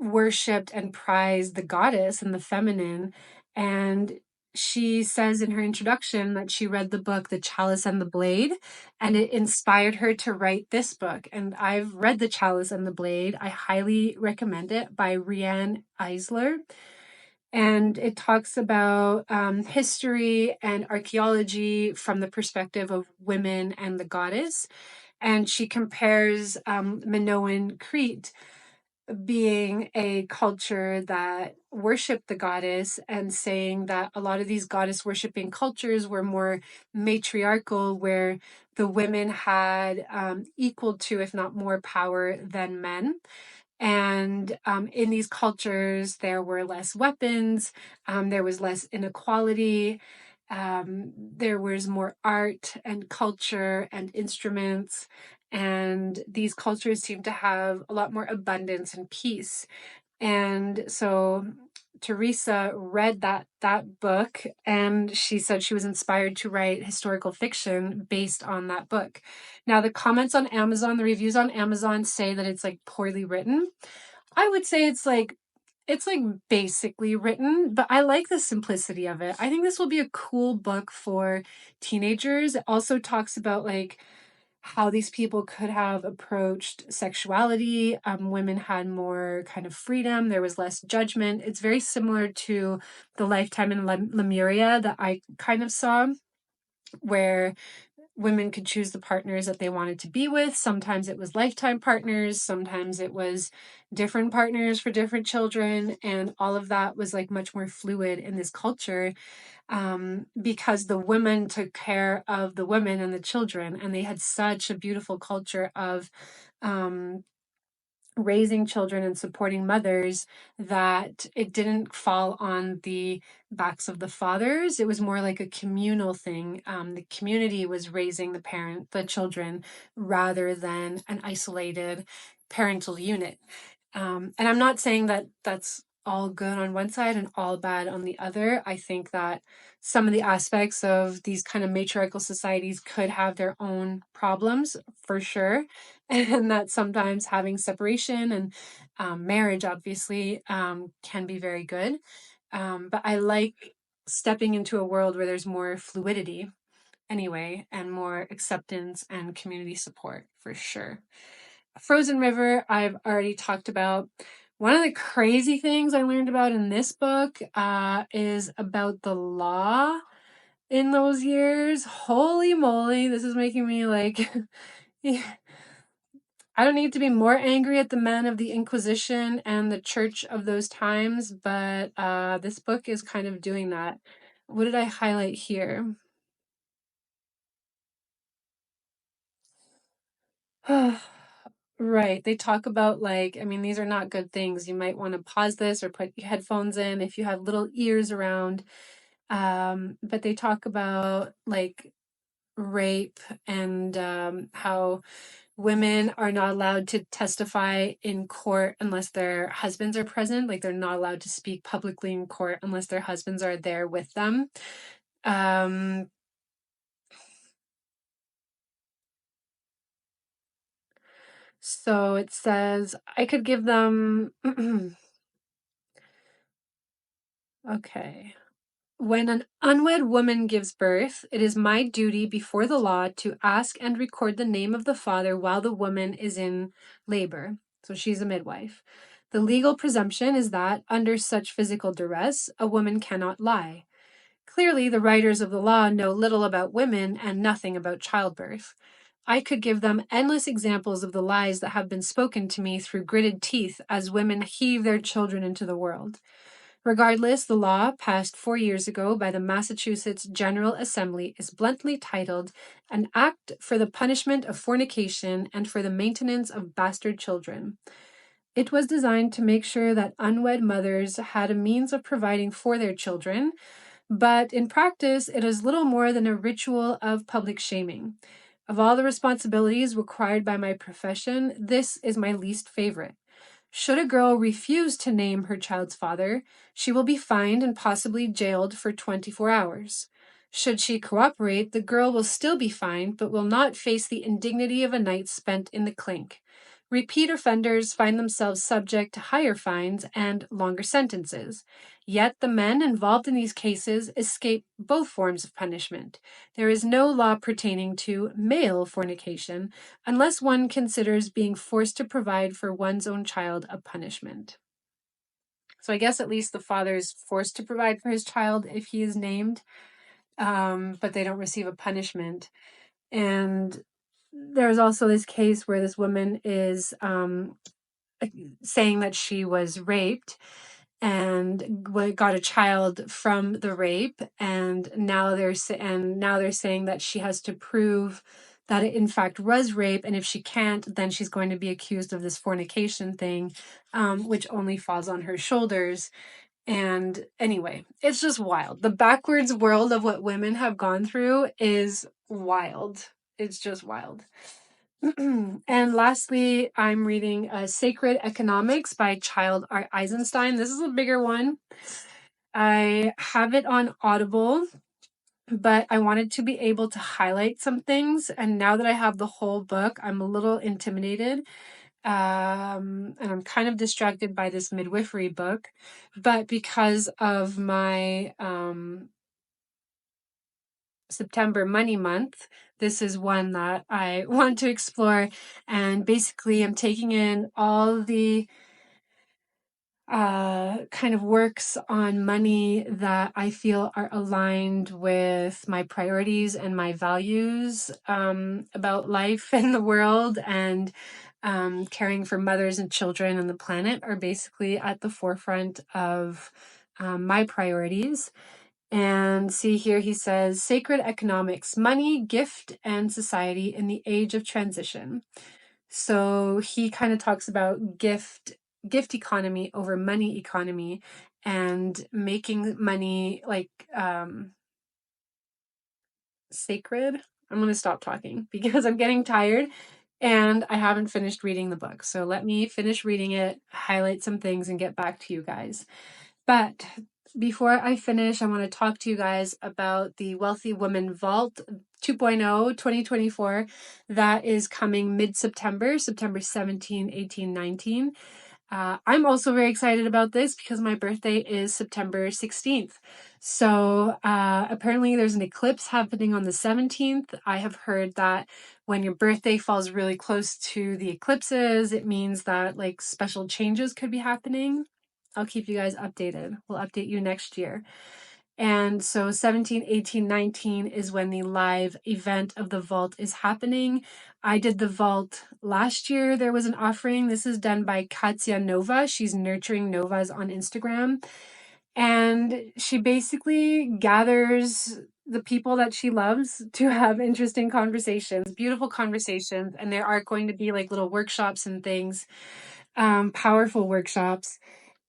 worshipped and prized the goddess and the feminine. And she says in her introduction that she read the book The Chalice and the Blade, and it inspired her to write this book. And I've read The Chalice and the Blade. I highly recommend it, by Riane Eisler. And it talks about history and archaeology from the perspective of women and the goddess. And she compares Minoan Crete being a culture that worshiped the goddess, and saying that a lot of these goddess worshiping cultures were more matriarchal, where the women had equal to, if not more, power than men. And in these cultures, there were less weapons, there was less inequality, there was more art and culture and instruments. And these cultures seem to have a lot more abundance and peace. And so Theresa read that book, and she said she was inspired to write historical fiction based on that book. Now, the comments on Amazon, the reviews on Amazon say that it's like poorly written. I would say it's like basically written, but I like the simplicity of it. I think this will be a cool book for teenagers. It also talks about like how these people could have approached sexuality. Women had more kind of freedom. There was less judgment. It's very similar to the Lifetime in Lemuria that I kind of saw, where women could choose the partners that they wanted to be with. Sometimes it was lifetime partners, sometimes it was different partners for different children, and all of that was like much more fluid in this culture, because the women took care of the women and the children, and they had such a beautiful culture of raising children and supporting mothers, that it didn't fall on the backs of the fathers. It was more like a communal thing. The community was raising the children, rather than an isolated parental unit. And I'm not saying that that's all good on one side and all bad on the other. I think that some of the aspects of these kind of matriarchal societies could have their own problems, for sure. And that sometimes having separation and marriage, obviously, can be very good. But I like stepping into a world where there's more fluidity anyway, and more acceptance and community support, for sure. Frozen River, I've already talked about. One of the crazy things I learned about in this book is about the law in those years. Holy moly, this is making me like I don't need to be more angry at the men of the Inquisition and the church of those times, but this book is kind of doing that. What did I highlight here? Right. They talk about, like, I mean, these are not good things. You might want to pause this or put your headphones in if you have little ears around. But they talk about like rape and how women are not allowed to testify in court unless their husbands are present. Like they're not allowed to speak publicly in court unless their husbands are there with them. Um, so it says I could give them okay. When an unwed woman gives birth, it is my duty before the law to ask and record the name of the father while the woman is in labor. So she's a midwife. The legal presumption is that, under such physical duress, a woman cannot lie. Clearly, the writers of the law know little about women and nothing about childbirth. I could give them endless examples of the lies that have been spoken to me through gritted teeth as women heave their children into the world. Regardless, the law, passed 4 years ago by the Massachusetts General Assembly, is bluntly titled An Act for the Punishment of Fornication and for the Maintenance of Bastard Children. It was designed to make sure that unwed mothers had a means of providing for their children, but in practice, it is little more than a ritual of public shaming. Of all the responsibilities required by my profession, this is my least favorite. Should a girl refuse to name her child's father, she will be fined and possibly jailed for 24 hours. Should she cooperate, the girl will still be fined but will not face the indignity of a night spent in the clink. Repeat offenders find themselves subject to higher fines and longer sentences. Yet the men involved in these cases escape both forms of punishment. There is no law pertaining to male fornication, unless one considers being forced to provide for one's own child a punishment. So I guess at least the father is forced to provide for his child if he is named, but they don't receive a punishment. And there's also this case where this woman is saying that she was raped and got a child from the rape, and now they're saying that she has to prove that it in fact was rape, and if she can't, then she's going to be accused of this fornication thing, which only falls on her shoulders. And anyway, it's just wild. The backwards world of what women have gone through is wild. It's just wild. And lastly, I'm reading Sacred Economics by Child Eisenstein. This is a bigger one. I have it on Audible, but I wanted to be able to highlight some things. And now that I have the whole book, I'm a little intimidated. And I'm kind of distracted by this midwifery book. But because of my September money month, this is one that I want to explore. And basically, I'm taking in all the kind of works on money that I feel are aligned with my priorities and my values about life and the world, and caring for mothers and children and the planet are basically at the forefront of my priorities. And see here, he says Sacred Economics, Money, Gift, and Society in the Age of Transition. So he kind of talks about gift economy over money economy, and making money like sacred. I'm going to stop talking because I'm getting tired and I haven't finished reading the book. So let me finish reading it, highlight some things, and get back to you guys. But before I finish, I want to talk to you guys about the Wealthy Woman Vault 2.0 2024 that is coming mid-September, September 17, 18, 19. I'm also very excited about this because my birthday is September 16th. So apparently there's an eclipse happening on the 17th. I have heard that when your birthday falls really close to the eclipses, it means that like special changes could be happening. I'll keep you guys updated. We'll update you next year. And so 17, 18, 19 is when the live event of the vault is happening. I did the vault last year. There was an offering. This is done by Katya Nova. She's nurturing novas on Instagram. And she basically gathers the people that she loves to have interesting conversations, beautiful conversations. And there are going to be like little workshops and things, powerful workshops.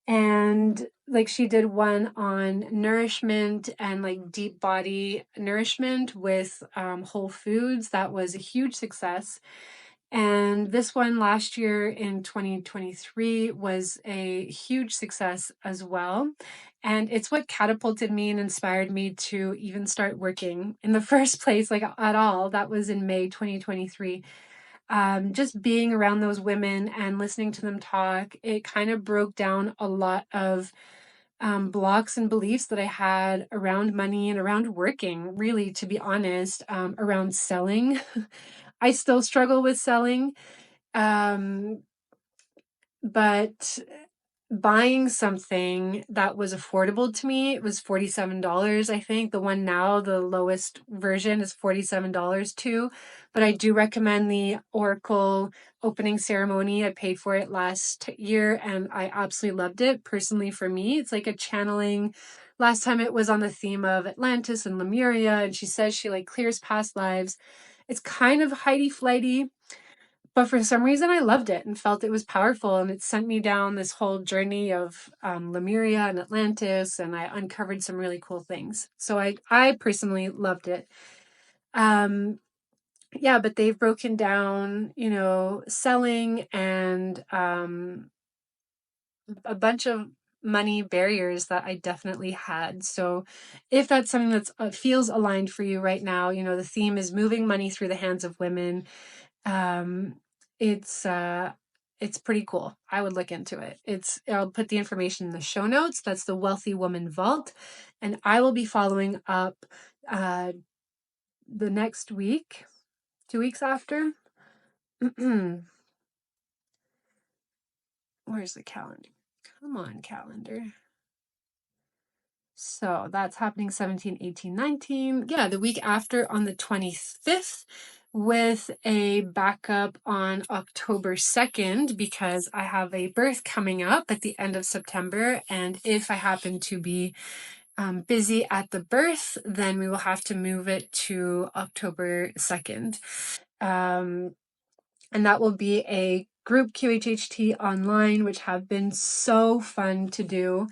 And like she did one on nourishment and like deep body nourishment with whole foods. That was a huge success. And this one last year in 2023 was a huge success as well. And it's what catapulted me and inspired me to even start working in the first place, like at all. That was in May 2023. Just being around those women and listening to them talk, it kind of broke down a lot of blocks and beliefs that I had around money and around working, really, to be honest, around selling. I still struggle with selling. Um, but buying something that was affordable to me, it was $47, I think. The one now, the lowest version is $47 too. But I do recommend the Oracle opening ceremony. I paid for it last year and I absolutely loved it. Personally, for me, it's like a channeling. Last time it was on the theme of Atlantis and Lemuria, and she says she like clears past lives. It's kind of Heidi flighty, but for some reason I loved it and felt it was powerful, and it sent me down this whole journey of Lemuria and Atlantis, and I uncovered some really cool things. So I personally loved it. Yeah, but they've broken down, selling and a bunch of money barriers that I definitely had. So if that's something that feels aligned for you right now, the theme is moving money through the hands of women. Um, it's pretty cool. I would look into it. I'll put the information in the show notes. That's the Wealthy Woman Vault. And I will be following up the next week, 2 weeks after. Where's the calendar? Come on, calendar. So that's happening 17, 18, 19. Yeah, the week after on the 25th, with a backup on October 2nd, because I have a birth coming up at the end of September. And if I happen to be busy at the birth, then we will have to move it to October 2nd. And that will be a group QHHT online, which have been so fun to do.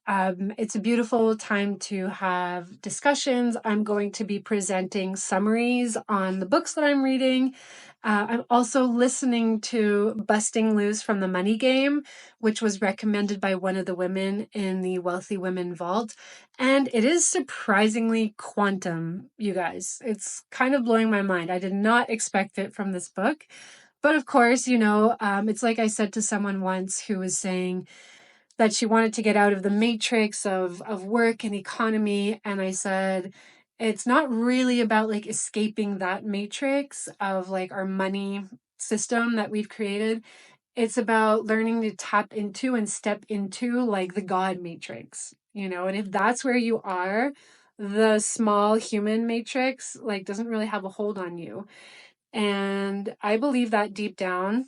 It's a beautiful time to have discussions. I'm going to be presenting summaries on the books that I'm reading. I'm also listening to Busting Loose from the Money Game, which was recommended by one of the women in the Wealthy Women Vault. And it is surprisingly quantum, you guys. It's kind of blowing my mind. I did not expect it from this book. But of course, it's like I said to someone once who was saying that she wanted to get out of the matrix of work and economy. And I said, it's not really about like escaping that matrix of like our money system that we've created. It's about learning to tap into and step into like the God matrix, and if that's where you are, the small human matrix like doesn't really have a hold on you. And I believe that deep down.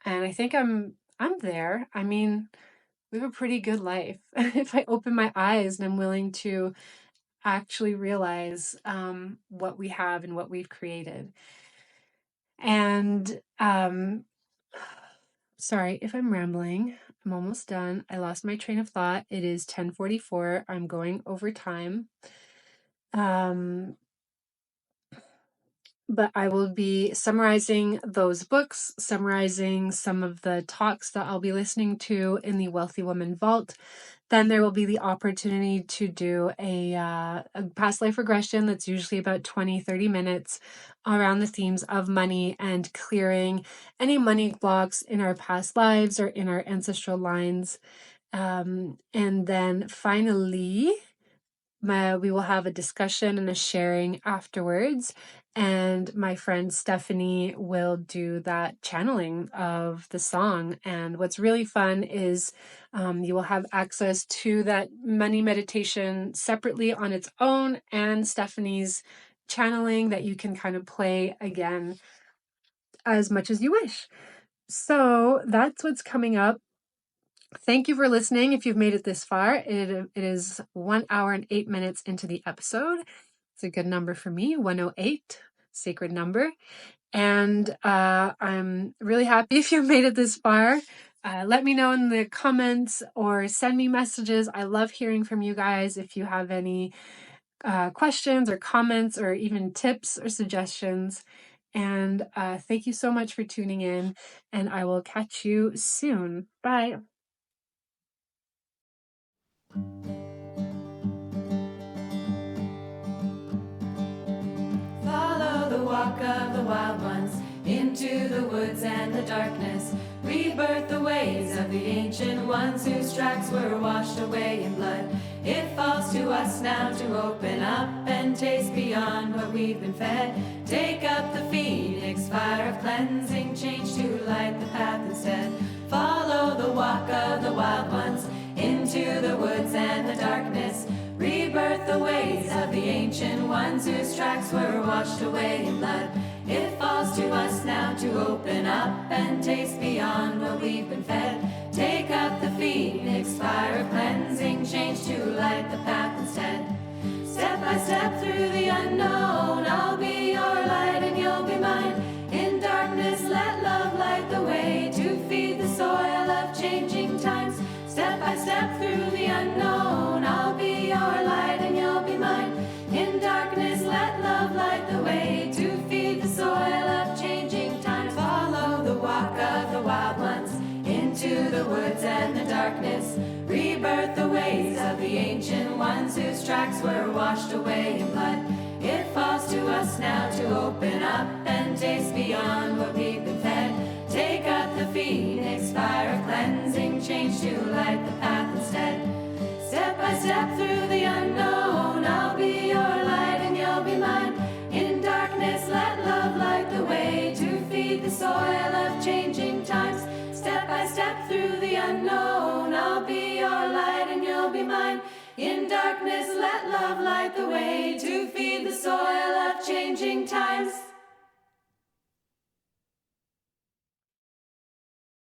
And I think I'm there. I mean, we have a pretty good life if I open my eyes and I'm willing to actually realize what we have and what we've created. And sorry if I'm rambling. I'm almost done. I lost my train of thought. It is 10:44. I'm going over time. But I will be summarizing those books, summarizing some of the talks that I'll be listening to in the Wealthy Woman Vault. Then there will be the opportunity to do a past life regression that's usually about 20-30 minutes around the themes of money and clearing any money blocks in our past lives or in our ancestral lines. And then finally, we will have a discussion and a sharing afterwards. and my friend Stephanie will do that channeling of the song. And what's really fun is you will have access to that money meditation separately on its own, and Stephanie's channeling that you can kind of play again as much as you wish. So that's what's coming up. Thank you for listening. If you've made it this far, it is 1 hour and 8 minutes into the episode. It's a good number for me, 108, sacred number. And I'm really happy if you've made it this far. Let me know in the comments or send me messages. I love hearing from you guys. If you have any questions or comments or even tips or suggestions. And thank you so much for tuning in, and I will catch you soon. Bye. Follow the walk of the wild ones into the woods and the darkness. Rebirth the ways of the ancient ones whose tracks were washed away in blood. It falls to us now to open up and taste beyond what we've been fed. Take up the phoenix fire of cleansing, change to light the path instead. Follow the walk of the wild ones into the woods and the darkness. Rebirth the ways of the ancient ones whose tracks were washed away in blood. It falls to us now to open up and taste beyond what we've been fed. Take up the phoenix fire of cleansing, change to light the path instead. Step by step through the unknown, I'll be your light and you'll be mine. In darkness let love light the way to feed the soil of changing times. Step by step through the unknown, I'll be your light and you'll be mine. In darkness let love light the way to feed the soil of changing times. Follow the walk of the wild ones into the woods and the darkness. Rebirth the ways of the ancient ones whose tracks were washed away in blood. It falls to us now to open up and taste beyond what we've been fed. Take up the phoenix fire of cleansing, change to light the path instead. Step by step through the unknown, I'll be your light and you'll be mine. In darkness let love light the way to feed the soil of changing times. Step by step through the unknown, I'll be your light and you'll be mine. In darkness let love light the way to feed the soil of changing times.